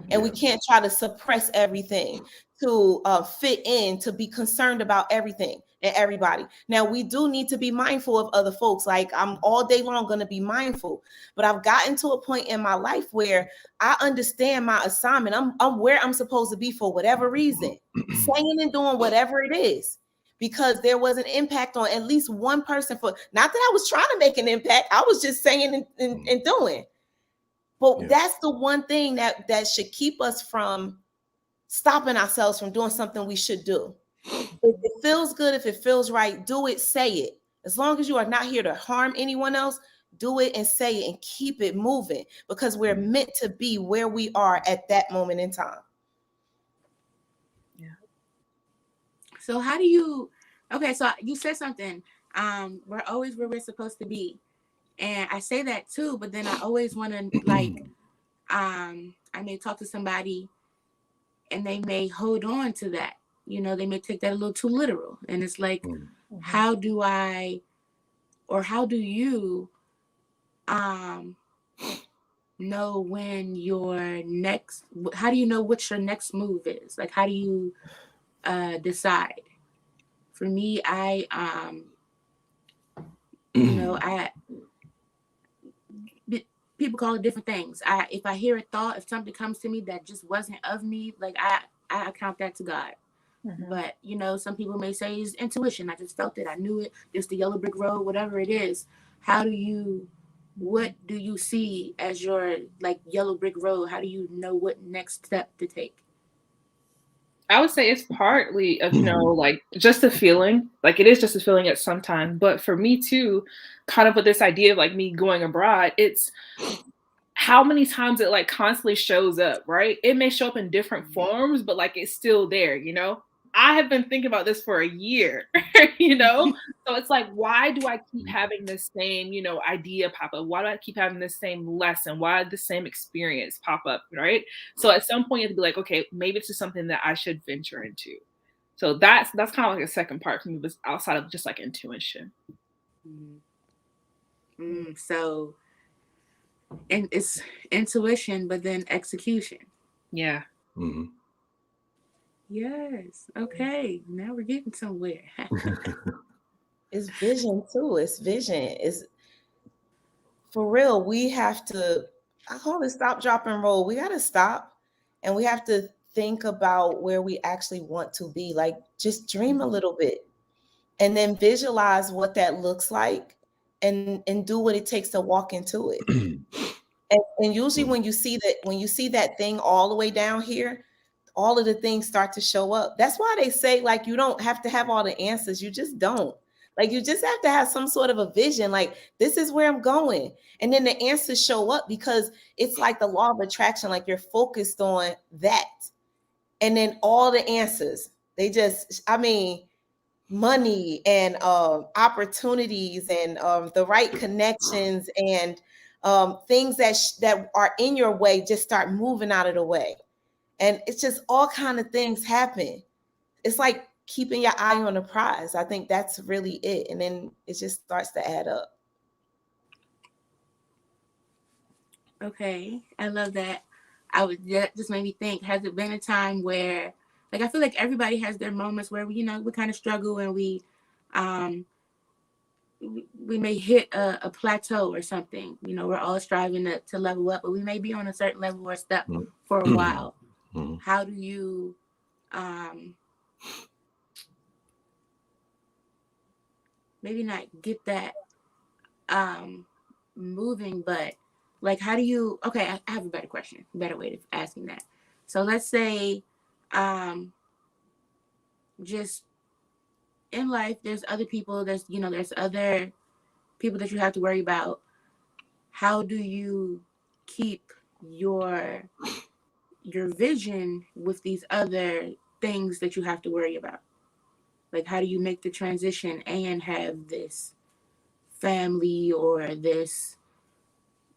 And we can't try to suppress everything to fit in, to be concerned about everything and everybody. Now, we do need to be mindful of other folks. Like I'm all day long going to be mindful, but I've gotten to a point in my life where I understand my assignment. I'm where I'm supposed to be for whatever reason, saying and doing whatever it is, because there was an impact on at least one person. For not that I was trying to make an impact, I was just saying and doing. But that's the one thing that should keep us from stopping ourselves from doing something we should do. If it feels good, if it feels right, do it, say it. As long as you are not here to harm anyone else, do it and say it and keep it moving, because we're meant to be where we are at that moment in time. Yeah. So how do you, so you said something, we're always where we're supposed to be. And I say that too, but then I always want to I may talk to somebody and they may hold on to that. They may take that a little too literal. And it's like, how do you know when how do you know what your next move is? Like, how do you decide? For me, people call it different things. If I hear a thought, if something comes to me that just wasn't of me, like I account that to God. But some people may say it's intuition. I just felt it. I knew it. Just the yellow brick road, whatever it is. What do you see as your like yellow brick road? How do you know what next step to take? I would say it's partly of, like just a feeling, like it is just a feeling at some time. But for me too, kind of with this idea of like me going abroad, it's how many times it like constantly shows up, right? It may show up in different forms, but like it's still there, I have been thinking about this for a year, So it's like, why do I keep having this same, idea pop up? Why do I keep having this same lesson? Why the same experience pop up, right? So at some point you have to be like, okay, maybe it's just something that I should venture into. So that's kind of like a second part for me, but outside of just like intuition. So, and it's intuition, but then execution. Yeah. Mm-hmm. Yes. Okay. Now we're getting somewhere. It's vision too. It's vision. It's for real. We have to, I call it stop, drop, and roll. We got to stop and we have to think about where we actually want to be. Like just dream a little bit and then visualize what that looks like and do what it takes to walk into it. And usually when you see that thing all the way down here, all of the things start to show up. That's why they say, like, you don't have to have all the answers. You just don't. Like, you just have to have some sort of a vision. Like, this is where I'm going. And then the answers show up, because it's like the law of attraction. Like, you're focused on that. And then all the answers, they just, I mean, money and opportunities and the right connections and things that are in your way just start moving out of the way. And it's just all kind of things happen. It's like keeping your eye on the prize. I think that's really it. And then it just starts to add up. Okay, I love that. That just made me think, has it been a time where, like, I feel like everybody has their moments where we kind of struggle and we may hit a plateau or something. We're all striving to level up, but we may be on a certain level or step for a while. How do you maybe not get that moving, but like, how do you, okay, I have a better question, better way of asking that. So let's say just in life, there's other people, there's other people that you have to worry about. How do you keep your vision with these other things that you have to worry about? Like, how do you make the transition and have this family or this,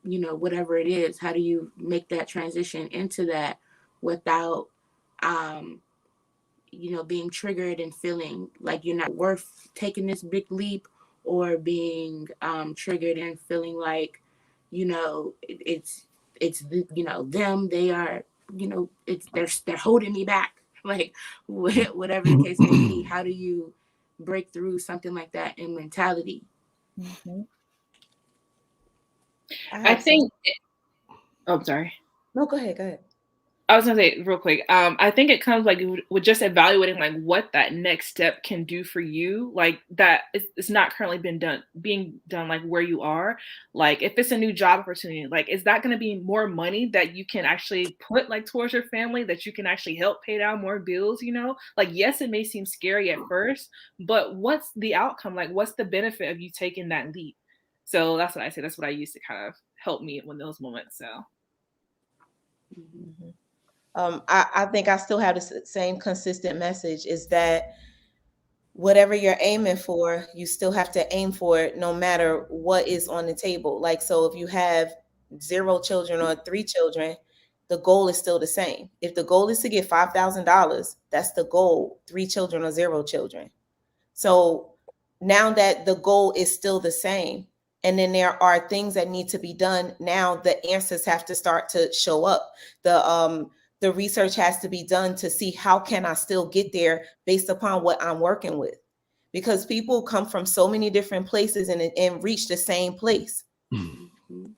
whatever it is? How do you make that transition into that without, being triggered and feeling like you're not worth taking this big leap, or being triggered and feeling like, it's them, they are, they're holding me back, like whatever the case may be. How do you break through something like that in mentality? I think oh, sorry. No, go ahead. I was gonna say real quick. I think it comes like with just evaluating like what that next step can do for you. Like that it's not currently being done like where you are. Like if it's a new job opportunity, like is that going to be more money that you can actually put like towards your family, that you can actually help pay down more bills? Like yes, it may seem scary at first, but what's the outcome? Like what's the benefit of you taking that leap? So that's what I say. That's what I use to kind of help me in those moments. So. I think I still have the same consistent message, is that whatever you're aiming for, you still have to aim for it no matter what is on the table. Like, so if you have 0 children or 3 children, the goal is still the same. If the goal is to get $5,000, that's the goal, 3 children or 0 children. So now that the goal is still the same, and then there are things that need to be done, now the answers have to start to show up. The research has to be done to see how can I still get there based upon what I'm working with, because people come from so many different places and reach the same place.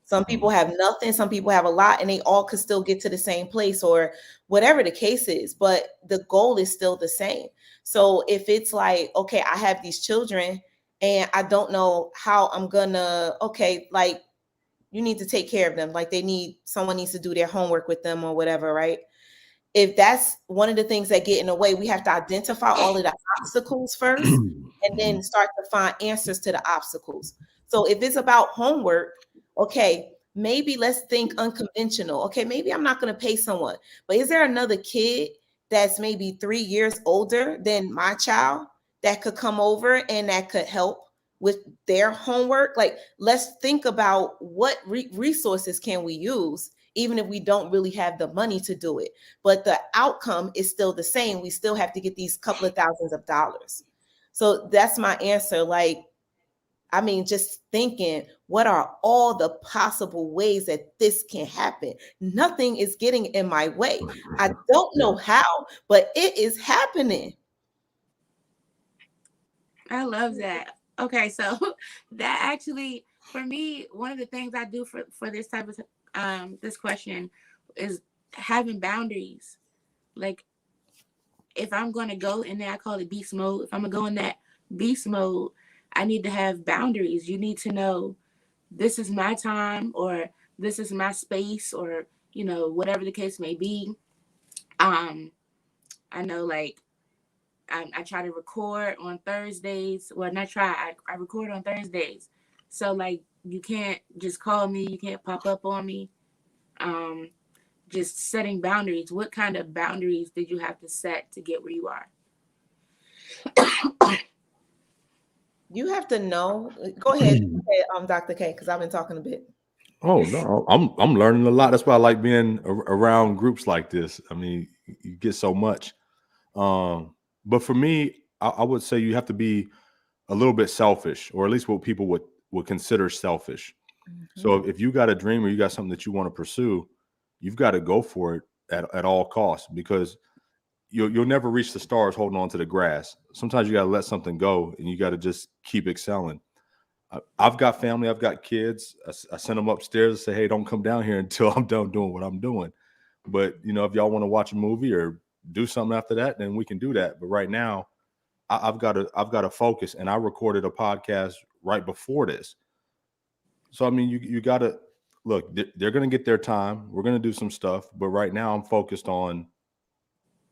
Some people have nothing, some people have a lot, and they all could still get to the same place, or whatever the case is, but the goal is still the same. So if it's like, okay, I have these children and I don't know how I'm gonna, okay, like you need to take care of them. Like someone needs to do their homework with them or whatever, right? If that's one of the things that get in the way, we have to identify all of the obstacles first and then start to find answers to the obstacles. So if it's about homework, okay, maybe let's think unconventional. Okay, maybe I'm not going to pay someone, but is there another kid that's maybe 3 years older than my child that could come over and that could help with their homework? Like, let's think about what resources can we use, even if we don't really have the money to do it. But the outcome is still the same. We still have to get these couple of thousands of dollars. So that's my answer. Like, I mean, just thinking, what are all the possible ways that this can happen? Nothing is getting in my way. I don't know how, but it is happening. I love that. Okay, so that actually, for me, one of the things I do for this type of this question is having boundaries. Like, if I'm going to go in there, I call it beast mode. If I'm going to go in that beast mode, I need to have boundaries. You need to know this is my time, or this is my space, or whatever the case may be. I know, like, I try to record on Thursdays. Well, not try. I record on Thursdays. So, like, you can't just call me. You can't pop up on me. Just setting boundaries. What kind of boundaries did you have to set to get where you are? You have to know. Go ahead, Dr. K, because I've been talking a bit. Oh no, I'm learning a lot. That's why I like being around groups like this. I mean, you get so much. But for me, I would say you have to be a little bit selfish, or at least what people would consider selfish. Mm-hmm. So if you got a dream or you got something that you want to pursue, you've got to go for it at all costs, because you'll never reach the stars holding on to the grass. Sometimes you got to let something go, and you got to just keep excelling. I've got family, I've got kids. I send them upstairs and say, hey, don't come down here until I'm done doing what I'm doing. But, if y'all want to watch a movie or do something after that, then we can do that. But right now, I've got to focus. And I recorded a podcast right before this. So, I mean, you got to look, they're going to get their time. We're going to do some stuff. But right now I'm focused on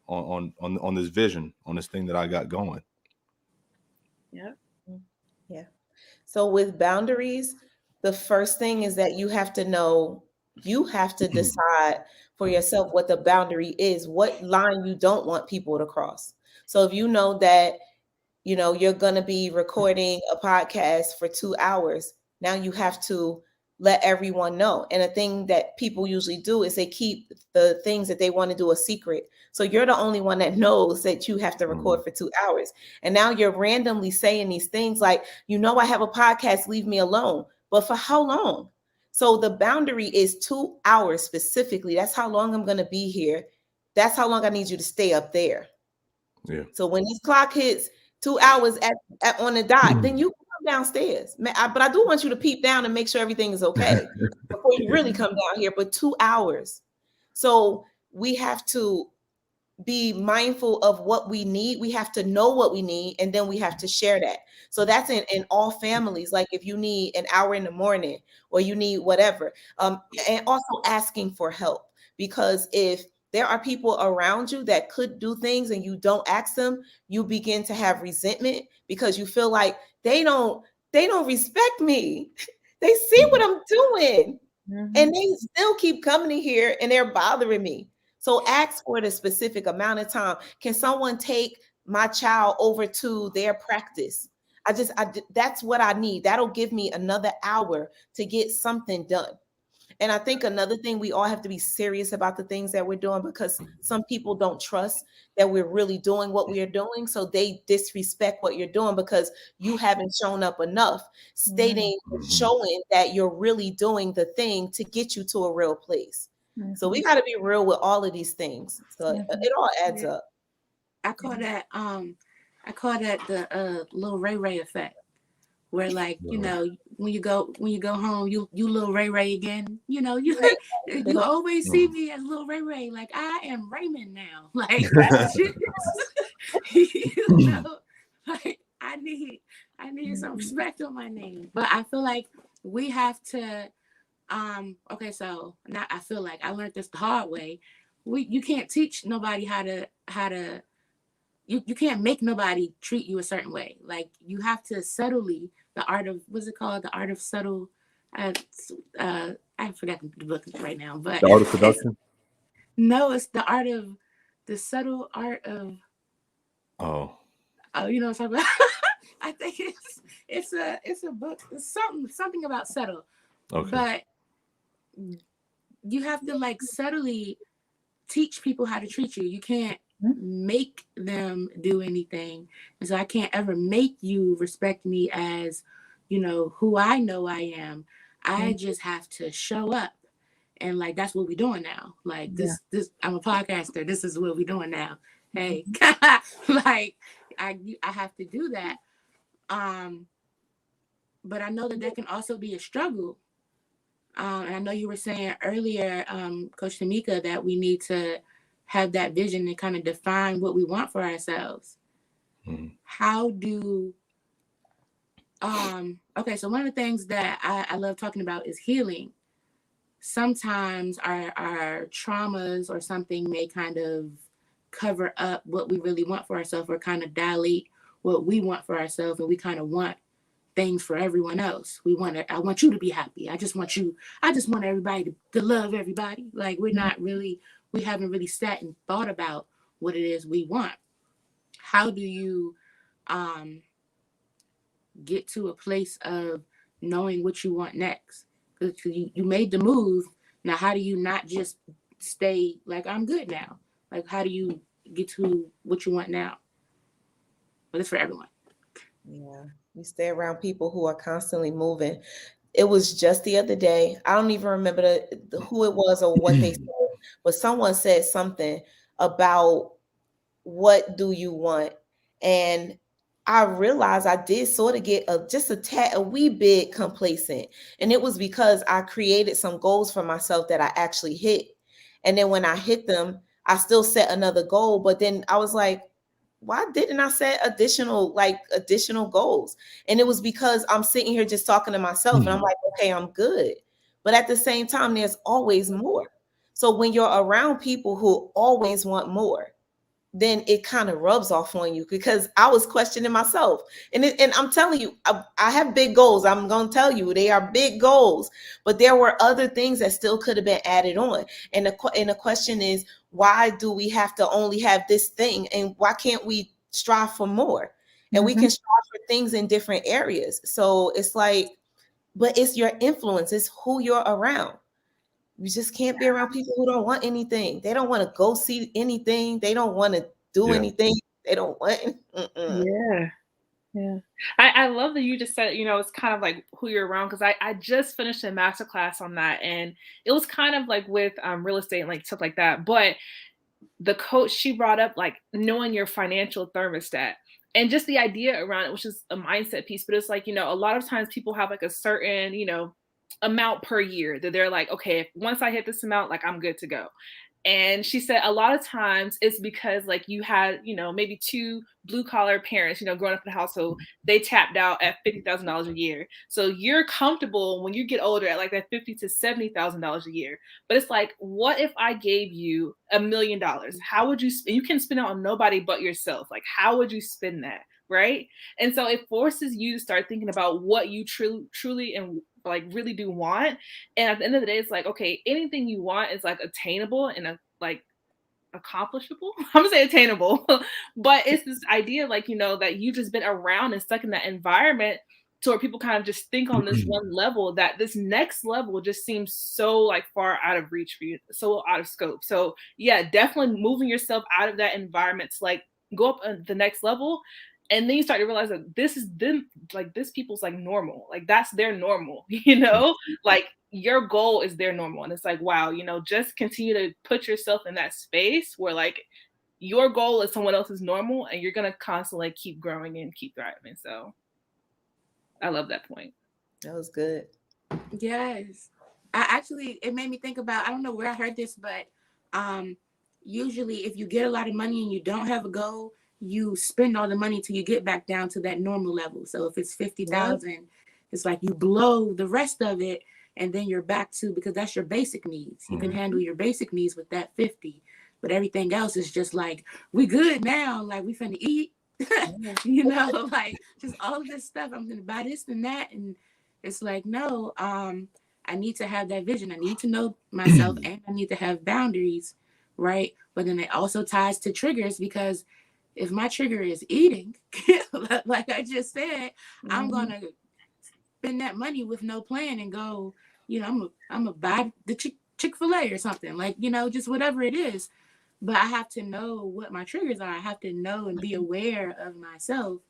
this vision, on this thing that I got going. Yeah. Yeah. So with boundaries, the first thing is that you have to know, you have to decide for yourself what the boundary is, what line you don't want people to cross. So if you know that, you're going to be recording a podcast for 2 hours, now you have to let everyone know. And a thing that people usually do is they keep the things that they want to do a secret. So you're the only one that knows that you have to record for 2 hours. And now you're randomly saying these things like, I have a podcast, leave me alone. But for how long? So the boundary is 2 hours specifically. That's how long I'm going to be here. That's how long I need you to stay up there. Yeah. So when this clock hits 2 hours at on the dot, then you come downstairs. But I do want you to peep down and make sure everything is okay before you really come down here. But 2 hours. So we have to be mindful of what we need. We have to know what we need, and then we have to share that. So that's in all families. Like if you need an hour in the morning or you need whatever, and also asking for help, because if there are people around you that could do things and you don't ask them, you begin to have resentment because you feel like they don't respect me. They see what I'm doing, and they still keep coming in here and they're bothering me. So ask for the specific amount of time. Can someone take my child over to their practice? That's what I need. That'll give me another hour to get something done. And I think another thing, we all have to be serious about the things that we're doing, because some people don't trust that we're really doing what we are doing. So they disrespect what you're doing because you haven't shown up enough, showing that you're really doing the thing to get you to a real place. So we got to be real with all of these things. So it all adds up. I call that the little Ray Ray effect, where like, when you go home, you little Ray Ray again. You always see me as little Ray Ray. Like, I am Raymond now. Like, like I need some respect on my name. But I feel like we have to. Okay, so now I feel like I learned this the hard way. You can't teach nobody how to. You can't make nobody treat you a certain way. Like, you have to subtly, the art of, what's it called? The art of subtle, I forgot the book right now, but the art of seduction. No, it's the subtle art of. Oh, you know what I'm talking about? I think it's a book. It's something about subtle. Okay. But you have to like subtly teach people how to treat you. You can't make them do anything. And so I can't ever make you respect me as, who I know I am. I just have to show up. And like, that's what we're doing now. Like this, I'm a podcaster. This is what we're doing now. Hey, like I have to do that. But I know that can also be a struggle. And I know you were saying earlier, Coach Tomeka, that we need to have that vision and kind of define what we want for ourselves. How do, okay, so one of the things that I love talking about is healing. sometimes our traumas or something may kind of cover up what we really want for ourselves, or kind of dilate what we want for ourselves, and we kind of want things for everyone else. I want you to be happy. I just want everybody to love everybody. Like we haven't really sat and thought about what it is we want. How do you get to a place of knowing what you want next? Because you made the move. Now, how do you not just stay like, I'm good now? Like, how do you get to what you want now? But it's for everyone. Yeah, you stay around people who are constantly moving. It was just the other day. I don't even remember who it was or what they said, but someone said something about what do you want? And I realized I did sort of get a wee bit complacent. And it was because I created some goals for myself that I actually hit. And then when I hit them, I still set another goal. But then I was like, why didn't I set additional goals? And it was because I'm sitting here just talking to myself and I'm like, okay, I'm good. But at the same time, there's always more. So when you're around people who always want more, then it kind of rubs off on you, because I was questioning myself. And I'm telling you, I have big goals. I'm going to tell you, they are big goals, but there were other things that still could have been added on. And the question is, why do we have to only have this thing? And why can't we strive for more? And we can strive for things in different areas. So it's like, but it's your influence. It's who you're around. You just can't be around people who don't want anything. They don't want to go see anything. They don't want to do anything. They don't want. Yeah. I love that you just said, it's kind of like who you're around, because I just finished a masterclass on that, and it was kind of like with real estate and like stuff like that. But the coach, she brought up like knowing your financial thermostat. And just the idea around it, which is a mindset piece, but it's like, a lot of times people have like a certain, amount per year that they're like, okay, if once I hit this amount, like I'm good to go. And she said a lot of times it's because like you had, maybe two blue collar parents, growing up in the household, they tapped out at $50,000 a year. So you're comfortable when you get older at like that $50,000 to $70,000 a year. But it's like, what if I gave you $1 million? How would you you can spend it on nobody but yourself? Like, how would you spend that? Right. And so it forces you to start thinking about what you truly and like really do want. And at the end of the day, it's like, okay, anything you want is like attainable and like accomplishable. I'm gonna say attainable, but it's this idea like, that you just been around and stuck in that environment to where people kind of just think on this one level, that this next level just seems so like far out of reach for you, so out of scope. So yeah, definitely moving yourself out of that environment to like go up the next level. And then you start to realize that this is them, like this people's like normal, like that's their normal, like your goal is their normal. And it's like, wow, just continue to put yourself in that space where like your goal is someone else's normal, and you're going to constantly keep growing and keep thriving. So I love that point. That was good. Yes. It made me think about, I don't know where I heard this, but usually if you get a lot of money and you don't have a goal, you spend all the money till you get back down to that normal level. So if it's 50,000, it's like you blow the rest of it, and then you're back to, because that's your basic needs. You can handle your basic needs with that 50, but everything else is just like, we good now. Like we finna eat, like just all of this stuff. I'm gonna buy this and that, and it's like, no, I need to have that vision. I need to know myself, and I need to have boundaries, right? But then it also ties to triggers, because if my trigger is eating, like I just said, I'm going to spend that money with no plan and go, I'm going to buy the Chick-fil-A or something, like, just whatever it is. But I have to know what my triggers are. I have to know and be aware of myself,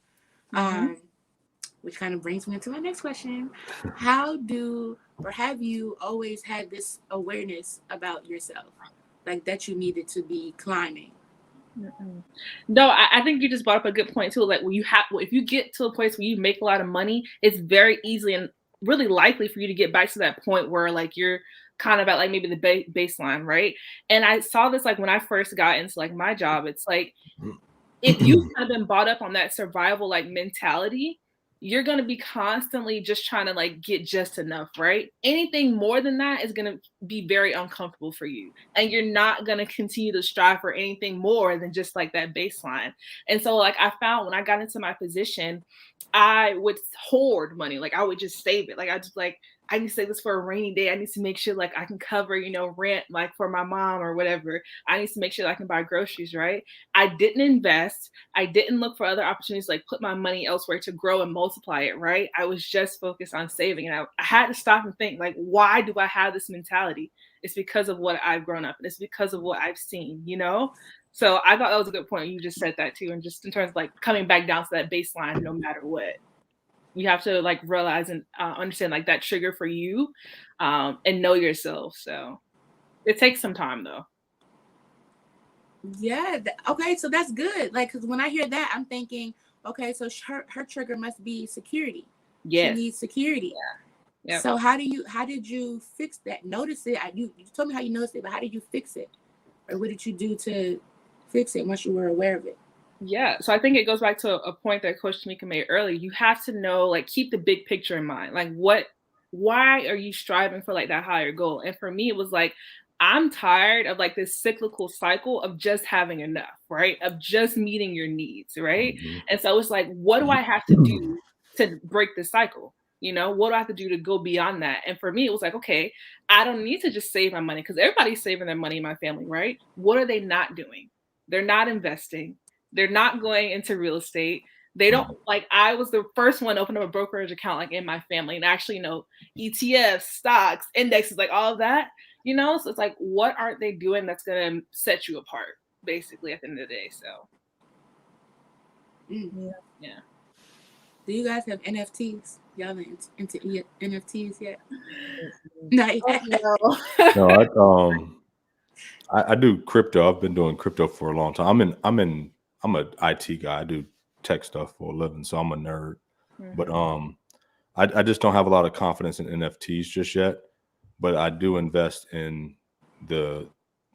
which kind of brings me into my next question. Have you always had this awareness about yourself, like that you needed to be climbing? No, I think you just brought up a good point too. Like if you get to a place where you make a lot of money, it's very easily and really likely for you to get back to that point where like you're kind of at like maybe the baseline, right? And I saw this like when I first got into like my job. It's like if you've kind of been brought up on that survival like mentality, you're going to be constantly just trying to like get just enough, right? Anything more than that is going to be very uncomfortable for you. And you're not going to continue to strive for anything more than just like that baseline. And so like I found when I got into my position, I would hoard money. Like I would just save it. Like I just like, I need to save this for a rainy day. I need to make sure like I can cover, rent like for my mom or whatever. I need to make sure that I can buy groceries, right? I didn't invest. I didn't look for other opportunities, like put my money elsewhere to grow and multiply it, right? I was just focused on saving. And I had to stop and think, like, why do I have this mentality? It's because of what I've grown up. And it's because of what I've seen, So I thought that was a good point. You just said that too. And just in terms of like coming back down to that baseline, no matter what. You have to like realize and understand like that trigger for you and know yourself. So it takes some time though. Yeah. Okay. So that's good. Like, cause when I hear that, I'm thinking, okay, so her trigger must be security. Yes. She needs security. Yeah. Yep. So how did you fix that? Notice it. You told me how you noticed it, but how did you fix it? Or what did you do to fix it once you were aware of it? Yeah. So I think it goes back to a point that Coach Tomeka made earlier. You have to know, like, keep the big picture in mind. Like, why are you striving for like that higher goal? And for me, it was like, I'm tired of like this cyclical cycle of just having enough, right? Of just meeting your needs, right? Mm-hmm. And so it's like, what do I have to do to break the cycle? What do I have to do to go beyond that? And for me, it was like, okay, I don't need to just save my money because everybody's saving their money in my family, right? What are they not doing? They're not investing. They're not going into real estate. They don't like, I was the first one to open up a brokerage account like in my family and actually ETFs, stocks, indexes, like all of that, so it's like, what aren't they doing that's going to set you apart basically at the end of the day? So yeah. Do you guys have NFTs? Y'all into NFTs yet? Not yet. No, I do crypto. I've been doing crypto for a long time. I'm an IT guy. I do tech stuff for a living, so I'm a nerd. Mm-hmm. But I just don't have a lot of confidence in NFTs just yet. But I do invest in the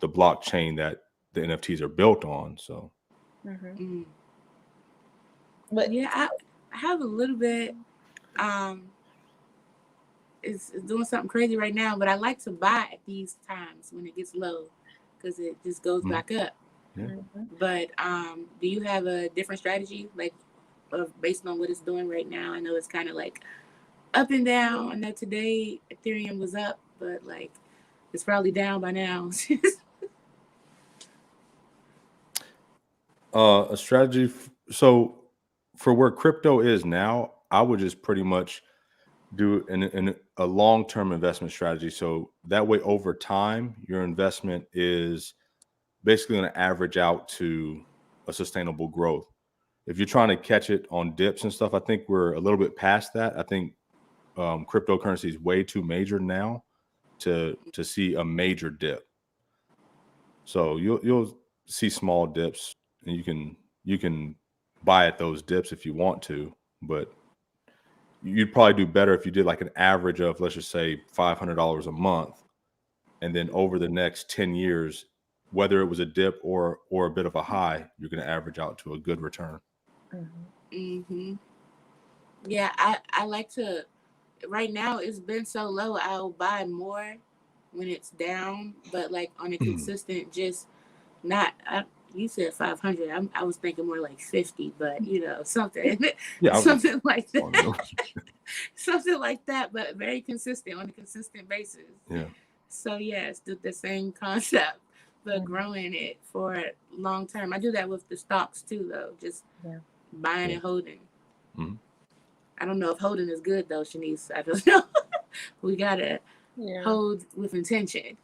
blockchain that the NFTs are built on. So, but yeah, I have a little bit. It's doing something crazy right now, but I like to buy at these times when it gets low because it just goes back up. Yeah. But do you have a different strategy, like based on what it's doing right now? I know it's kind of like up and down. I know today Ethereum was up, but like it's probably down by now. A strategy. So for where crypto is now, I would just pretty much do a long-term investment strategy. So that way, over time, your investment is basically going to average out to a sustainable growth. If you're trying to catch it on dips and stuff, I think we're a little bit past that. I think cryptocurrency is way too major now to see a major dip. So you'll see small dips, and you can buy at those dips if you want to, but you'd probably do better if you did like an average of, let's just say, $500 a month, and then over the next 10 years, whether it was a dip or a bit of a high, you're going to average out to a good return. Yeah, I like to. Right now, it's been so low. I'll buy more when it's down, but like on a consistent, just not. You said 500. I was thinking more like 50, but something, something like that, something like that, but very consistent on a consistent basis. Yeah. So yeah, it's the same concept, but growing it for long term. I do that with the stocks too, though. Just buying and holding. I don't know if holding is good though, Shanice. I don't know. We gotta hold with intention.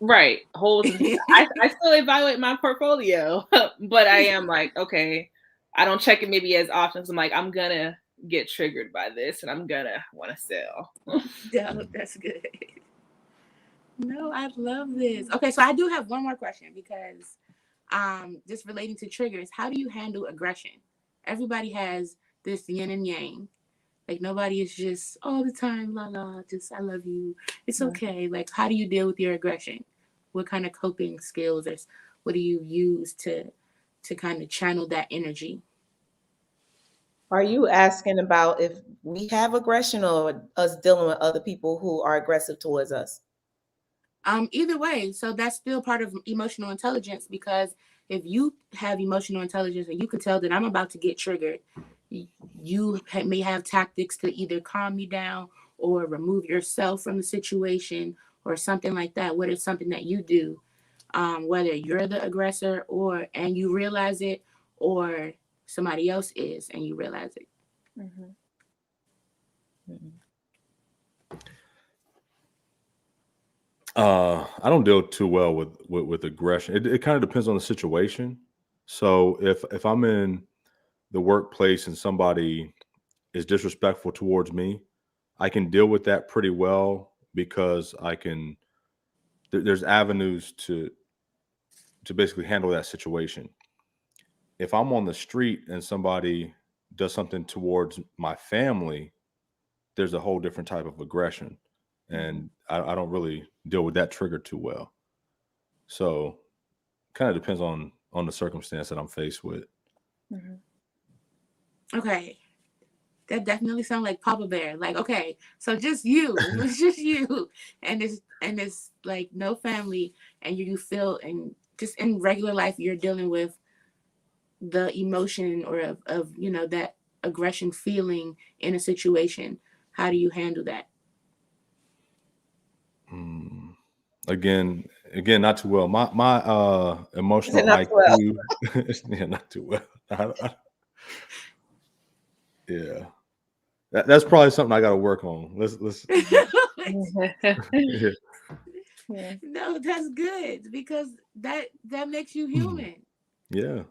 Right. Hold. I still evaluate my portfolio, but I am like, okay, I don't check it maybe as often. So I'm like, I'm gonna get triggered by this and I'm gonna want to sell. Yeah, that's good. No, I love this. Okay, so I do have one more question because just relating to triggers, how do you handle aggression? Everybody has this yin and yang. Like nobody is just all the time, la la, just I love you. It's okay. Like, how do you deal with your aggression? What kind of coping skills or what do you use to kind of channel that energy? Are you asking about if we have aggression or us dealing with other people who are aggressive towards us? Either way, so that's still part of emotional intelligence, because if you have emotional intelligence and you can tell that I'm about to get triggered, you may have tactics to either calm me down or remove yourself from the situation or something like that. What is something that you do, whether you're the aggressor and you realize it, or somebody else is and you realize it. Mm-hmm. Mm-hmm. I don't deal too well with aggression. It kind of depends on the situation. So if I'm in the workplace and somebody is disrespectful towards me, I can deal with that pretty well because there's avenues to basically handle that situation. If I'm on the street and somebody does something towards my family, there's a whole different type of aggression. And I don't really deal with that trigger too well. So kind of depends on the circumstance that I'm faced with. Mm-hmm. Okay. That definitely sounds like Papa Bear. Like, okay, so just you, it's just you, and it's like no family, and you feel, and just in regular life, you're dealing with the emotion or of that aggression feeling in a situation. How do you handle that? Again, not too well. My emotional Not too well? IQ, yeah, not too well. Yeah, that's probably something I got to work on. Let's. Yeah. Yeah. No, that's good, because that makes you human. Yeah.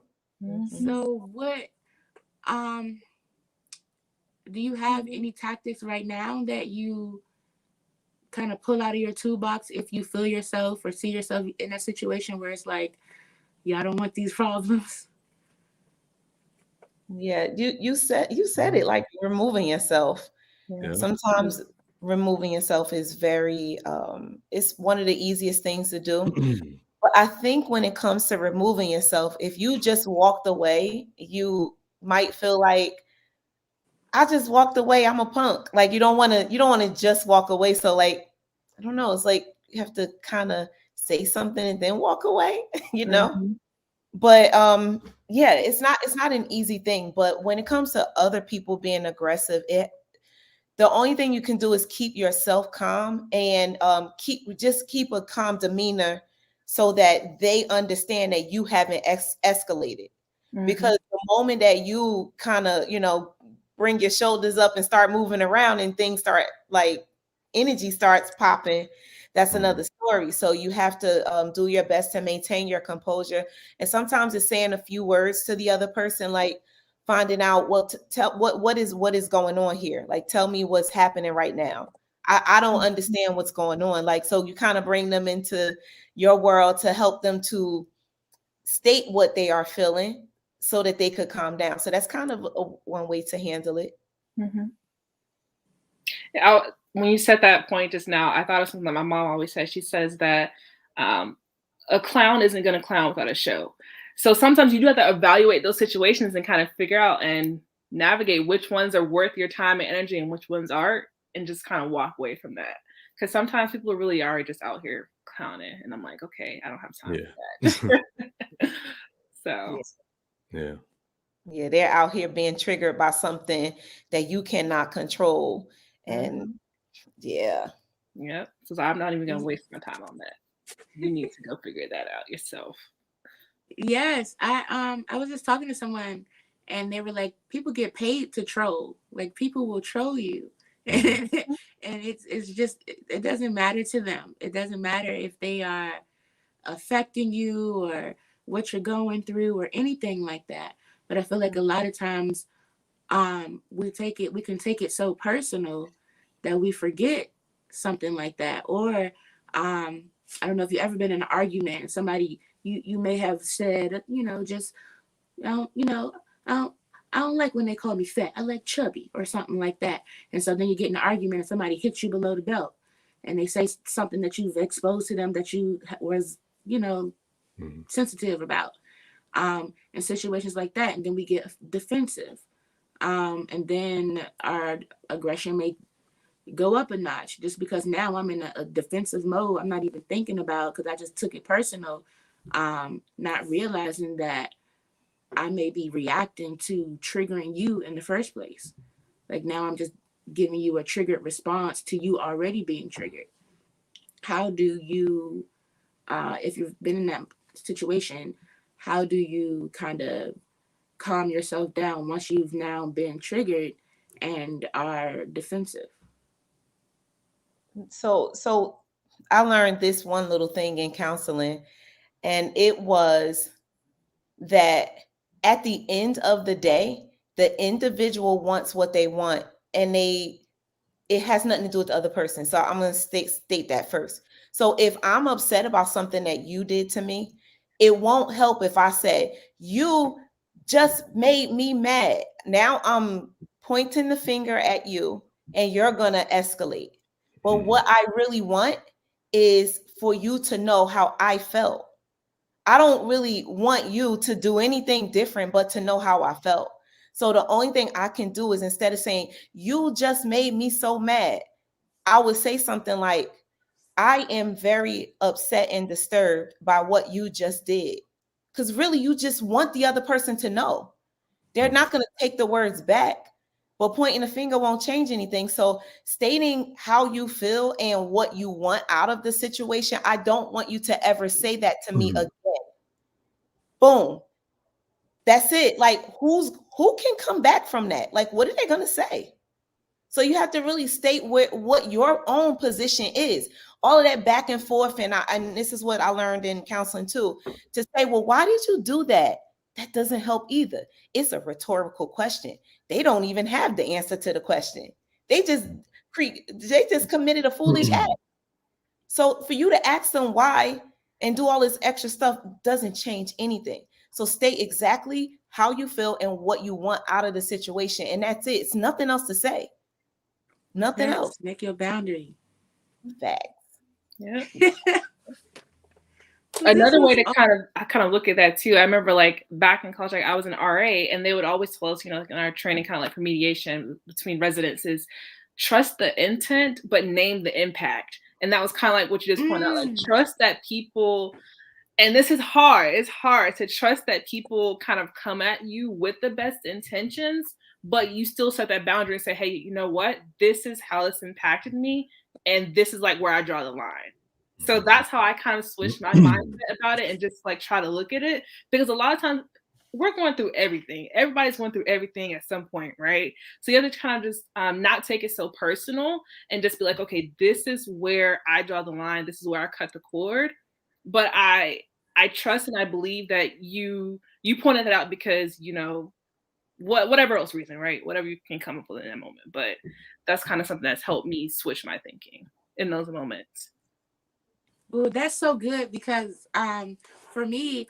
Mm-hmm. So what do you have any tactics right now that you kind of pull out of your toolbox if you feel yourself or see yourself in a situation where it's like, yeah, I don't want these problems? Yeah, you said it, like removing yourself. Yeah. Sometimes removing yourself is very it's one of the easiest things to do. But I think when it comes to removing yourself, if you just walked away, you might feel like, I just walked away, I'm a punk. Like you don't want to just walk away. So like, I don't know, it's like you have to kind of say something and then walk away, you know? Mm-hmm. But yeah, it's not an easy thing. But when it comes to other people being aggressive, the only thing you can do is keep yourself calm and keep a calm demeanor so that they understand that you haven't escalated. Mm-hmm. Because the moment that you kind of, bring your shoulders up and start moving around and things start like energy starts popping, that's another story. So you have to do your best to maintain your composure. And sometimes it's saying a few words to the other person, like finding out what is going on here. Like, tell me what's happening right now. I don't understand what's going on. Like, so you kind of bring them into your world to help them to state what they are feeling so that they could calm down. So that's kind of one way to handle it. Mm-hmm. When you said that point just now, I thought of something that my mom always says. She says that a clown isn't going to clown without a show. So sometimes you do have to evaluate those situations and kind of figure out and navigate which ones are worth your time and energy and which ones aren't, and just kind of walk away from that. Because sometimes people really are just out here clowning, and I'm like, okay, I don't have time for that. So yeah, they're out here being triggered by something that you cannot control. And yep. So I'm not even gonna waste my time on that. You need to go figure that out yourself. Yes, I was just talking to someone, and they were like, people get paid to troll. Like, people will troll you, and it's just, it doesn't matter to them. It doesn't matter if they are affecting you or what you're going through or anything like that. But I feel like a lot of times we can take it so personal that we forget something like that. Or I don't know if you've ever been in an argument and somebody, you may have said, just I don't like when they call me fat, I like chubby or something like that. And so then you get in an argument and somebody hits you below the belt and they say something that you've exposed to them that you was sensitive about, in situations like that, and then we get defensive. And then our aggression may go up a notch just because now I'm in a defensive mode. I'm not even thinking about, because I just took it personal, not realizing that I may be reacting to triggering you in the first place. Like now I'm just giving you a triggered response to you already being triggered. How do you, if you've been in that situation, how do you kind of calm yourself down once you've now been triggered and are defensive? So I learned this one little thing in counseling, and it was that at the end of the day, the individual wants what they want, and it has nothing to do with the other person. So I'm going to state that first. So if I'm upset about something that you did to me, it won't help if I say, you just made me mad. Now I'm pointing the finger at you and you're going to escalate. But what I really want is for you to know how I felt. I don't really want you to do anything different, but to know how I felt. So the only thing I can do is, instead of saying, you just made me so mad, I would say something like, I am very upset and disturbed by what you just did. Because really, you just want the other person to know. They're not going to take the words back, but pointing a finger won't change anything. So stating how you feel and what you want out of the situation, I don't want you to ever say that to me again. Boom. That's it. Like, who can come back from that? Like, what are they going to say? So you have to really state what your own position is. All of that back and forth, and this is what I learned in counseling too, to say, well, why did you do that? That doesn't help either. It's a rhetorical question. They don't even have the answer to the question. They just committed a foolish act. So for you to ask them why and do all this extra stuff doesn't change anything. So state exactly how you feel and what you want out of the situation. And that's it. It's nothing else to say. Nothing else. Make your boundary. Facts. Yeah. Another way to kind of look at that too. I remember like back in college, like I was an RA, and they would always tell us, like in our training, kind of like for mediation between residents, is trust the intent, but name the impact. And that was kind of like what you just pointed out, like trust that people, and this is hard. It's hard to trust that people kind of come at you with the best intentions, but you still set that boundary and say, hey, you know what? This is how this impacted me. And this is like where I draw the line. So that's how I kind of switched my mindset about it and just like try to look at it. Because a lot of times we're going through everything. Everybody's going through everything at some point, right? So you have to kind of just not take it so personal and just be like, okay, this is where I draw the line. This is where I cut the cord. But I trust and I believe that you pointed it out because, whatever else reason, right? Whatever you can come up with in that moment. But that's kind of something that's helped me switch my thinking in those moments. Well, that's so good because for me,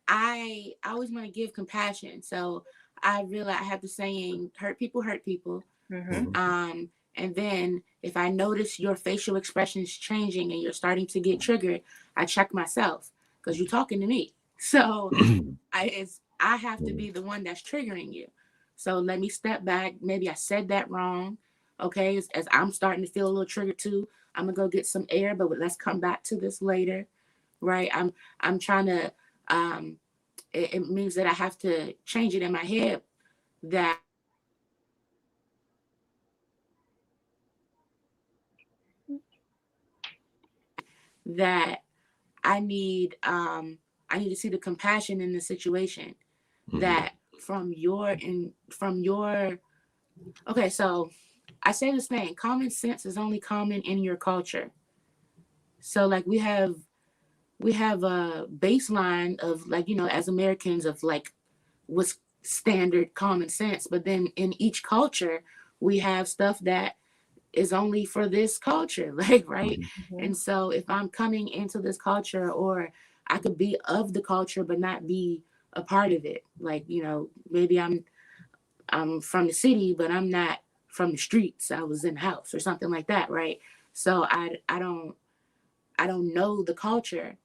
I always want to give compassion. So I realize I have the saying, hurt people hurt people. Mm-hmm. And then if I notice your facial expressions changing and you're starting to get triggered, I check myself because you're talking to me. So I have to be the one that's triggering you. So let me step back. Maybe I said that wrong. Okay, as I'm starting to feel a little triggered too, I'm gonna go get some air, but let's come back to this later, right? I'm trying to. It means that I have to change it in my head that I need to see the compassion in the situation. That from your. Okay, so I say this thing, common sense is only common in your culture. So like we have a baseline of like, as Americans of like what's standard common sense. But then in each culture, we have stuff that is only for this culture, like, right? Mm-hmm. And so if I'm coming into this culture, or I could be of the culture, but not be a part of it. Like, maybe I'm from the city, but I'm not from the streets. I was in the house or something like that, right? So I don't know the culture,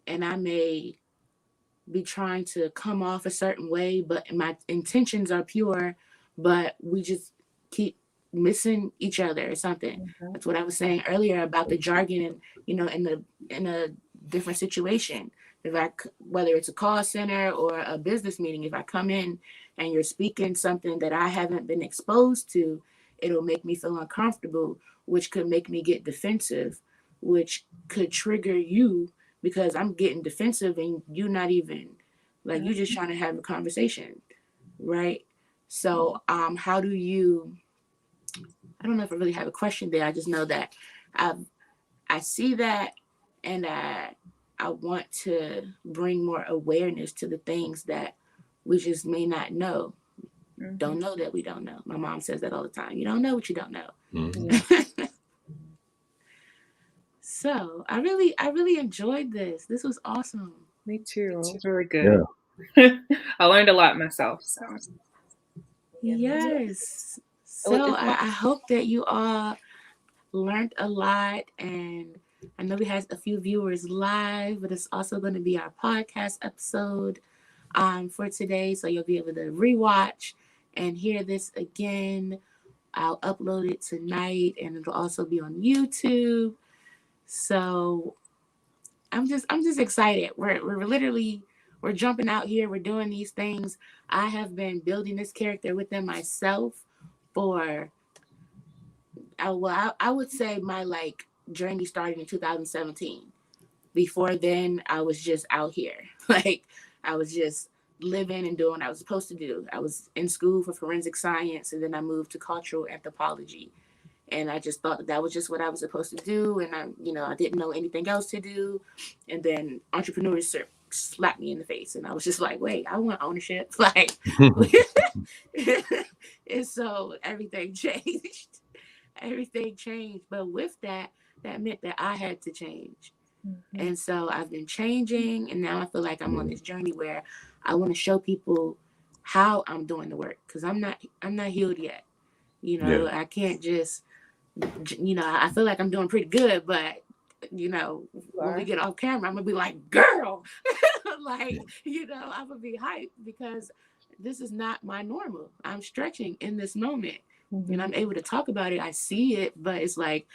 and I may be trying to come off a certain way, but my intentions are pure, but we just keep missing each other or something. That's what I was saying earlier about the jargon and, in a different situation. Whether it's a call center or a business meeting, if I come in and you're speaking something that I haven't been exposed to, it'll make me feel uncomfortable, which could make me get defensive, which could trigger you because I'm getting defensive and you're not even like, you're just trying to have a conversation, right? So how do you, I don't know if I really have a question there. I just know that I see that, and I want to bring more awareness to the things that we just may not know. Don't know that we don't know. My mom says that all the time. You don't know what you don't know. So I really enjoyed this. This was awesome. Me too. It was really good. I learned a lot myself. So. Yes. So I hope that you all learned a lot, and I know we had a few viewers live, but it's also going to be our podcast episode for today, so you'll be able to rewatch and hear this again. I'll upload it tonight, and it'll also be on YouTube. So I'm just excited. We're jumping out here. We're doing these things. I have been building this character within myself for, I would say my journey started in 2017. Before then, I was just out here. I was just living and doing what I was supposed to do. I was in school for forensic science, and then I moved to cultural anthropology. And I just thought that was just what I was supposed to do. And I didn't know anything else to do. And then entrepreneurs slapped me in the face. And I was just like, wait, I want ownership. And so everything changed. Everything changed. But with that meant that I had to change. And so I've been changing. And now I feel like I'm on this journey where I want to show people how I'm doing the work. Because I'm not healed yet. I can't just, I feel like I'm doing pretty good, but when we get off camera, I'm gonna be like, girl, I'm gonna be hyped because this is not my normal. I'm stretching in this moment, and I'm able to talk about it. I see it, but it's like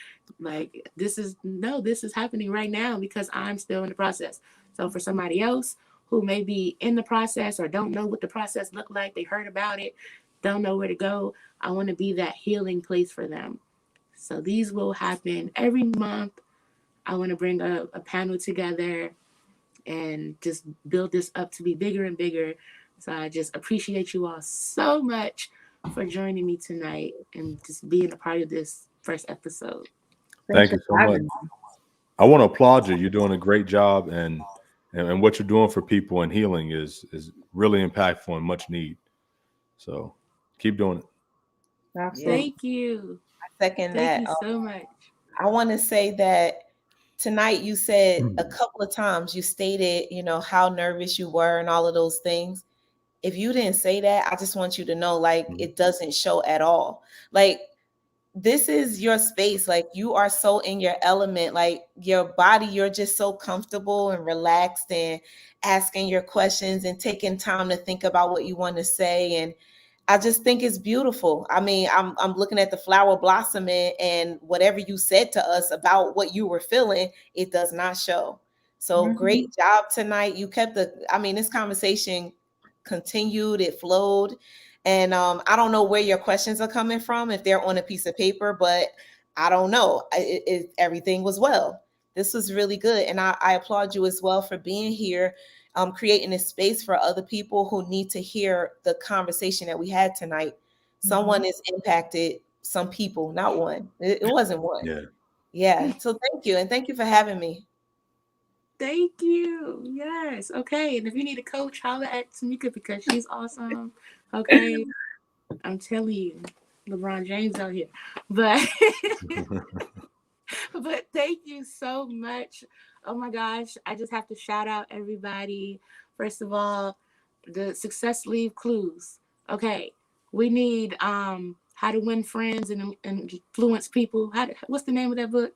this is happening right now because I'm still in the process. So for somebody else who may be in the process or don't know what the process looked like, they heard about it, don't know where to go, I want to be that healing place for them. So these will happen every month. I want to bring a panel together and just build this up to be bigger and bigger. So I just appreciate you all so much for joining me tonight and just being a part of this first episode. Thank you so much. I want to applaud you. You're doing a great job, and what you're doing for people and healing is really impactful and much need. So keep doing it. Absolutely. Thank you. I second that. Thank you so much. I want to say that tonight you said a couple of times, you stated, how nervous you were and all of those things. If you didn't say that, I just want you to know, it doesn't show at all. This is your space. You are so in your element, your body, you're just so comfortable and relaxed and asking your questions and taking time to think about what you want to say. And I just think it's beautiful. I mean, I'm looking at the flower blossoming, and whatever you said to us about what you were feeling, it does not show. So great job tonight. You kept this conversation continued, it flowed. And I don't know where your questions are coming from, if they're on a piece of paper, but I don't know. Everything was well. This was really good. And I applaud you as well for being here. Creating a space for other people who need to hear the conversation that we had tonight. Someone is impacted, some people, not one. It wasn't one. Yeah. So thank you. And thank you for having me. Thank you. Yes. Okay. And if you need a coach, holler at Tomeka because she's awesome. Okay. I'm telling you, LeBron James out here. But thank you so much. Oh my gosh, I just have to shout out everybody. First of all, the success leave clues. Okay, we need how to win friends and influence people. What's the name of that book?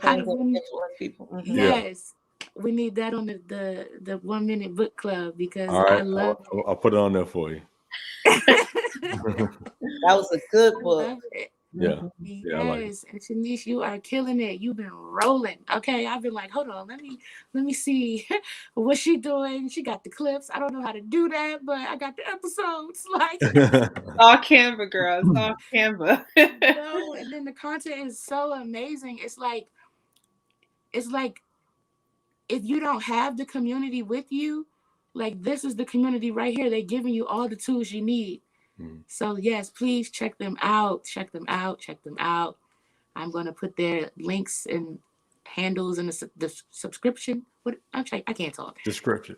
How to win influence people. Yes, we need that on the 1 minute book club because all right. I love. I'll put it on there for you. That was a good I book. love it. Yeah. Mhm. Yeah, I like it. Yes, and Shanice, you are killing it. You've been rolling. Okay, I've been like, hold on, let me see what she doing. She got the clips. I don't know how to do that, but I got the episodes. Like, All Canva, girls. All Canva. no, and then the content is so amazing. It's like if you don't have the community with you, like this is the community right here. They're giving you all the tools you need. Mm. So yes, please check them out. Check them out. Check them out. I'm going to put their links and handles in the subscription. What I can't talk. Description.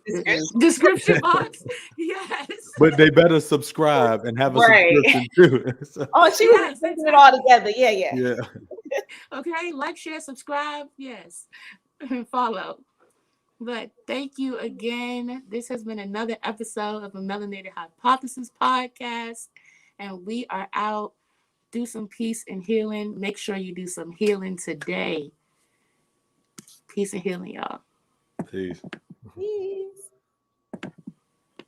Description box. Yes. But they better subscribe and have a Right. subscription too. So, Oh, she was Yes, putting it all together. Yeah, yeah. yeah. Okay. Like, share, subscribe. Yes. Follow. But thank you again. This has been another episode of A Melanated Hypothesis Podcast. And we are out. Do some peace and healing. Make sure you do some healing today. Peace and healing, y'all. Peace. Peace.